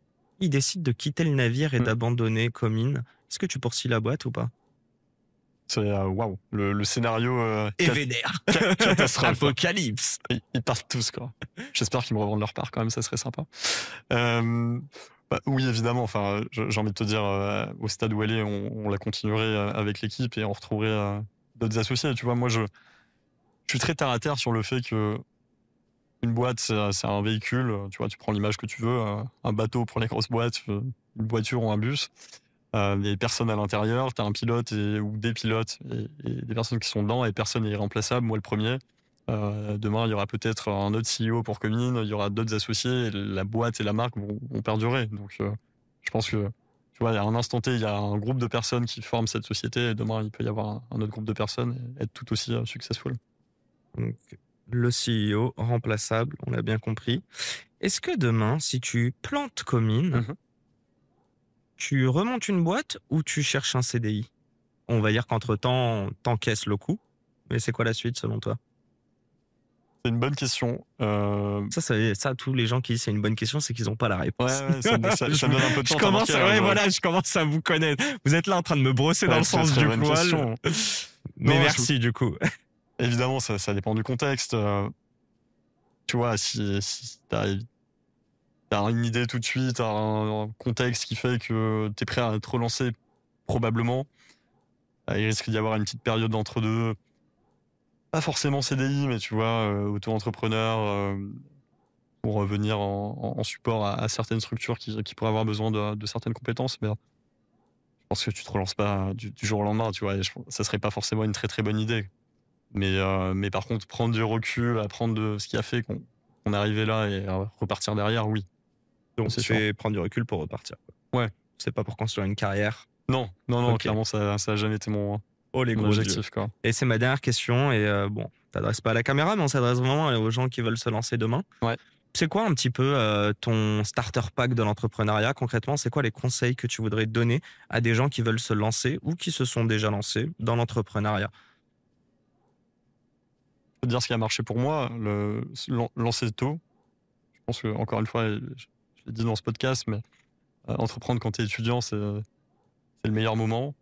[SPEAKER 1] ils décident de quitter le navire et
[SPEAKER 2] Mm.
[SPEAKER 1] d'abandonner Comine, est-ce que tu poursuis la boîte ou pas?
[SPEAKER 2] C'est waouh, le scénario
[SPEAKER 1] Et vénère.
[SPEAKER 2] catastrophe.
[SPEAKER 1] Apocalypse.
[SPEAKER 2] Ils partent tous, quoi. J'espère qu'ils me revendent leur part quand même, ça serait sympa. Euh, Bah, oui, évidemment. Enfin, j'ai envie de te dire, au stade où elle est, on la continuerait avec l'équipe et on retrouverait d'autres associés. Tu vois, moi, je suis très terre à terre sur le fait que une boîte, c'est un véhicule. Tu vois, tu prends l'image que tu veux, un bateau pour les grosses boîtes, une voiture ou un bus. Il y a personne à l'intérieur, tu as un pilote ou des pilotes et des personnes qui sont dedans, et personne n'est irremplaçable, moi le premier. Demain, il y aura peut-être un autre CEO pour Comine, il y aura d'autres associés, et la boîte et la marque vont perdurer. Donc, je pense que, tu vois, à un instant T, il y a un groupe de personnes qui forment cette société, et demain, il peut y avoir un autre groupe de personnes et être tout aussi successful.
[SPEAKER 1] Donc, le CEO remplaçable, on a bien compris. Est-ce que demain, si tu plantes Comine,
[SPEAKER 2] Mhm.
[SPEAKER 1] tu remontes une boîte ou tu cherches un CDI? On va dire qu'entre-temps, t'encaisses le coup. Mais c'est quoi la suite selon toi?
[SPEAKER 2] C'est une bonne question.
[SPEAKER 1] Ça, tous les gens qui disent c'est une bonne question, c'est qu'ils n'ont pas la réponse.
[SPEAKER 2] Ouais, ça me donne un peu de
[SPEAKER 1] Je
[SPEAKER 2] temps. T'as
[SPEAKER 1] commence,
[SPEAKER 2] marqué, là,
[SPEAKER 1] ouais,
[SPEAKER 2] je vois.
[SPEAKER 1] voilà, je commence à vous connaître. Vous êtes là en train de me brosser dans
[SPEAKER 2] Ouais,
[SPEAKER 1] le
[SPEAKER 2] c'est une
[SPEAKER 1] sens
[SPEAKER 2] très
[SPEAKER 1] du
[SPEAKER 2] bonne
[SPEAKER 1] poil.
[SPEAKER 2] question.
[SPEAKER 1] Mais
[SPEAKER 2] Non,
[SPEAKER 1] merci du coup.
[SPEAKER 2] évidemment, ça dépend du contexte. Tu vois, si t'as une idée tout de suite, t'as un contexte qui fait que t'es prêt à te relancer, probablement, il risque d'y avoir une petite période d'entre-deux. Pas forcément CDI, mais tu vois, auto-entrepreneur, pour revenir en support à certaines structures qui pourraient avoir besoin de certaines compétences. Mais je pense que tu te relances pas du jour au lendemain, tu vois. Ça serait pas forcément une très très bonne idée. Mais par contre, prendre du recul, apprendre de ce qui a fait qu'on est arrivé là et repartir derrière, oui,
[SPEAKER 1] Donc
[SPEAKER 2] c'est sûr.
[SPEAKER 1] c'est prendre du recul pour repartir.
[SPEAKER 2] Ouais.
[SPEAKER 1] C'est pas pour construire une carrière.
[SPEAKER 2] Non,
[SPEAKER 1] Ok.
[SPEAKER 2] clairement, ça a jamais été mon
[SPEAKER 1] Oh les gros yeux.
[SPEAKER 2] objectif, quoi.
[SPEAKER 1] Et c'est ma dernière question. Et bon, t'adresses pas à la caméra, mais on s'adresse vraiment aux gens qui veulent se lancer demain.
[SPEAKER 2] Ouais.
[SPEAKER 1] C'est quoi un petit peu ton starter pack de l'entrepreneuriat concrètement? C'est quoi les conseils que tu voudrais donner à des gens qui veulent se lancer ou qui se sont déjà lancés dans l'entrepreneuriat?
[SPEAKER 2] Je peux te dire ce qui a marché pour moi, lancer tôt. Je pense que, encore une fois, je l'ai dit dans ce podcast, mais entreprendre quand t'es étudiant, c'est le meilleur moment.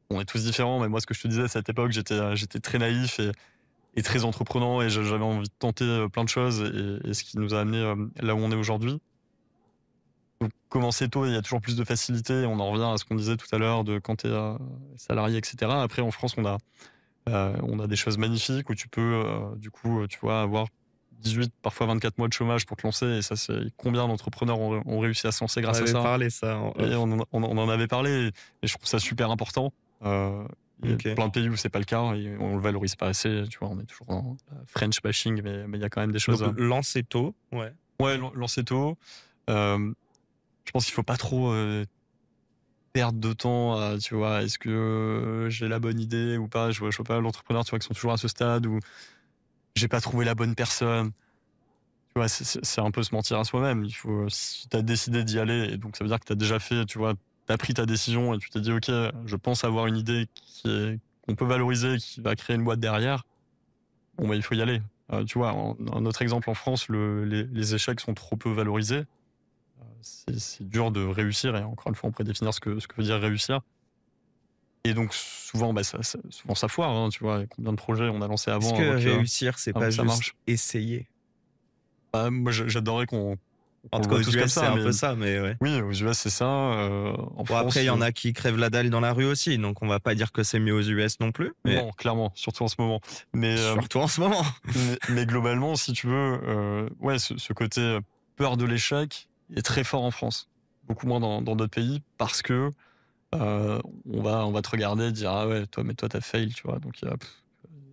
[SPEAKER 2] On est tous différents, mais moi, ce que je te disais, à cette époque, j'étais très naïf et très entreprenant et j'avais envie de tenter plein de choses et ce qui nous a amené là où on est aujourd'hui. Donc, commencer tôt, il y a toujours plus de facilité. On en revient à ce qu'on disait tout à l'heure de quand tu es salarié, etc. Après, en France, on a des choses magnifiques où tu peux, du coup, tu vois, avoir 18, parfois 24 mois de chômage pour te lancer. Et ça, c'est combien d'entrepreneurs ont réussi à se lancer
[SPEAKER 1] On
[SPEAKER 2] grâce à
[SPEAKER 1] avait
[SPEAKER 2] ça.
[SPEAKER 1] parlé ça en
[SPEAKER 2] Et
[SPEAKER 1] off.
[SPEAKER 2] on en avait parlé et je trouve ça super important. Il y a
[SPEAKER 1] Ok.
[SPEAKER 2] plein de pays où c'est pas le cas et on le valorise pas assez. Tu vois, on est toujours dans French bashing, mais il y a quand même des choses.
[SPEAKER 1] Donc lancer tôt, ouais.
[SPEAKER 2] Ouais, lancer tôt. Je pense qu'il faut pas trop perdre de temps à, tu vois, est-ce que j'ai la bonne idée ou pas. Je vois pas l'entrepreneur, tu vois, qui sont toujours à ce stade où j'ai pas trouvé la bonne personne. Tu vois, c'est un peu se mentir à soi-même. Si t'as décidé d'y aller, et donc ça veut dire que t'as déjà fait, tu vois, t'as pris ta décision et tu t'es dit, ok, je pense avoir une idée qu'on peut valoriser, qui va créer une boîte derrière. Bon, bah, il faut y aller. Tu vois, un autre exemple en France, les échecs sont trop peu valorisés. C'est dur de réussir, et encore une fois, on pourrait définir ce que veut dire réussir. Et donc, souvent, souvent ça foire, hein, tu vois. Combien de projets on a lancés
[SPEAKER 1] Est-ce
[SPEAKER 2] avant,
[SPEAKER 1] que
[SPEAKER 2] avant
[SPEAKER 1] réussir, c'est
[SPEAKER 2] avant
[SPEAKER 1] pas
[SPEAKER 2] que ça
[SPEAKER 1] juste
[SPEAKER 2] marche.
[SPEAKER 1] essayer?
[SPEAKER 2] Moi, j'adorerais qu'on
[SPEAKER 1] En
[SPEAKER 2] le
[SPEAKER 1] tout cas,
[SPEAKER 2] voit
[SPEAKER 1] aux
[SPEAKER 2] tous comme
[SPEAKER 1] US, c'est
[SPEAKER 2] ça,
[SPEAKER 1] un
[SPEAKER 2] mais
[SPEAKER 1] peu ça, mais ouais.
[SPEAKER 2] oui, aux US, c'est ça. En
[SPEAKER 1] Bon,
[SPEAKER 2] France,
[SPEAKER 1] après, il y en a qui crèvent la dalle dans la rue aussi, donc on va pas dire que c'est mieux aux US non plus, mais
[SPEAKER 2] non, clairement, surtout en ce moment. Mais,
[SPEAKER 1] surtout en ce moment.
[SPEAKER 2] mais globalement, si tu veux, ouais, ce côté peur de l'échec est très fort en France. Beaucoup moins dans d'autres pays, parce que on va te regarder et dire, ah ouais, toi t'as fail, tu vois. Donc,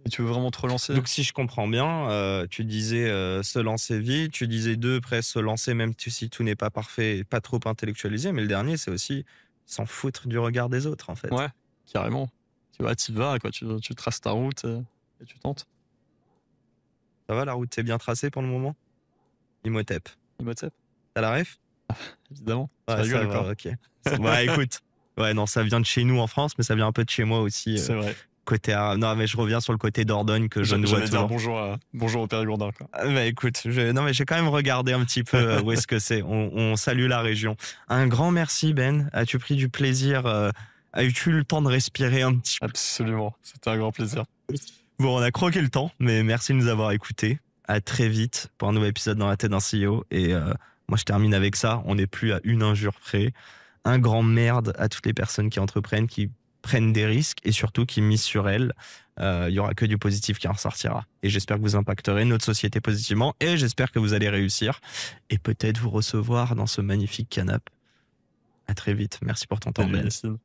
[SPEAKER 2] et tu veux vraiment te relancer?
[SPEAKER 1] Donc, si je comprends bien, tu disais se lancer vite, tu disais deux, presque se lancer même si tout n'est pas parfait et pas trop intellectualisé, mais le dernier, c'est aussi s'en foutre du regard des autres, en fait.
[SPEAKER 2] Ouais, carrément. Tu vois, t'y vas, quoi. Tu traces ta route et tu tentes.
[SPEAKER 1] Ça va, la route est bien tracée pour le moment? Imhotep.
[SPEAKER 2] Imhotep,
[SPEAKER 1] T'as la ref?
[SPEAKER 2] évidemment. Tu
[SPEAKER 1] Ouais, ça
[SPEAKER 2] rigoles, quoi.
[SPEAKER 1] va, ok. Bah, écoute. Ouais, non, ça vient de chez nous en France, mais ça vient un peu de chez moi aussi.
[SPEAKER 2] C'est vrai.
[SPEAKER 1] Côté arabe. Non, mais je reviens sur le côté Dordogne que je ne vois
[SPEAKER 2] J'allais dire
[SPEAKER 1] toujours.
[SPEAKER 2] bonjour au Périgordin, quoi.
[SPEAKER 1] Ah, bah écoute, non mais j'ai quand même regardé un petit peu où est-ce que c'est. On salue la région. Un grand merci Ben. As-tu pris du plaisir? As-tu eu le temps de respirer un petit peu?
[SPEAKER 2] Absolument. C'était un grand plaisir.
[SPEAKER 1] Bon, on a croqué le temps, mais merci de nous avoir écoutés. À très vite pour un nouvel épisode dans la tête d'un CEO. Et moi je termine avec ça. On n'est plus à une injure près. Un grand merde à toutes les personnes qui entreprennent, qui prennent des risques et surtout qui misent sur elles. Il y aura que du positif qui en ressortira. Et j'espère que vous impacterez notre société positivement et j'espère que vous allez réussir et peut-être vous recevoir dans ce magnifique canapé. À très vite. Merci pour ton temps,
[SPEAKER 2] Salut,
[SPEAKER 1] Ben.
[SPEAKER 2] Yacine.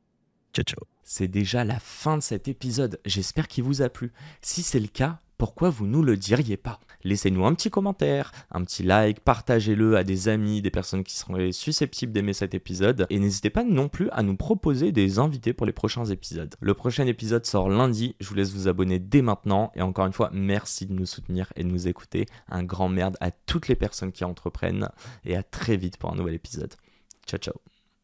[SPEAKER 1] Ciao, ciao.
[SPEAKER 3] C'est déjà la fin de cet épisode. J'espère qu'il vous a plu. Si c'est le cas, pourquoi vous nous le diriez pas? laissez-nous un petit commentaire, un petit like, partagez-le à des amis, des personnes qui seraient susceptibles d'aimer cet épisode. Et n'hésitez pas non plus à nous proposer des invités pour les prochains épisodes. Le prochain épisode sort lundi, je vous laisse vous abonner dès maintenant. Et encore une fois, merci de nous soutenir et de nous écouter. Un grand merde à toutes les personnes qui entreprennent. Et à très vite pour un nouvel épisode. Ciao, ciao.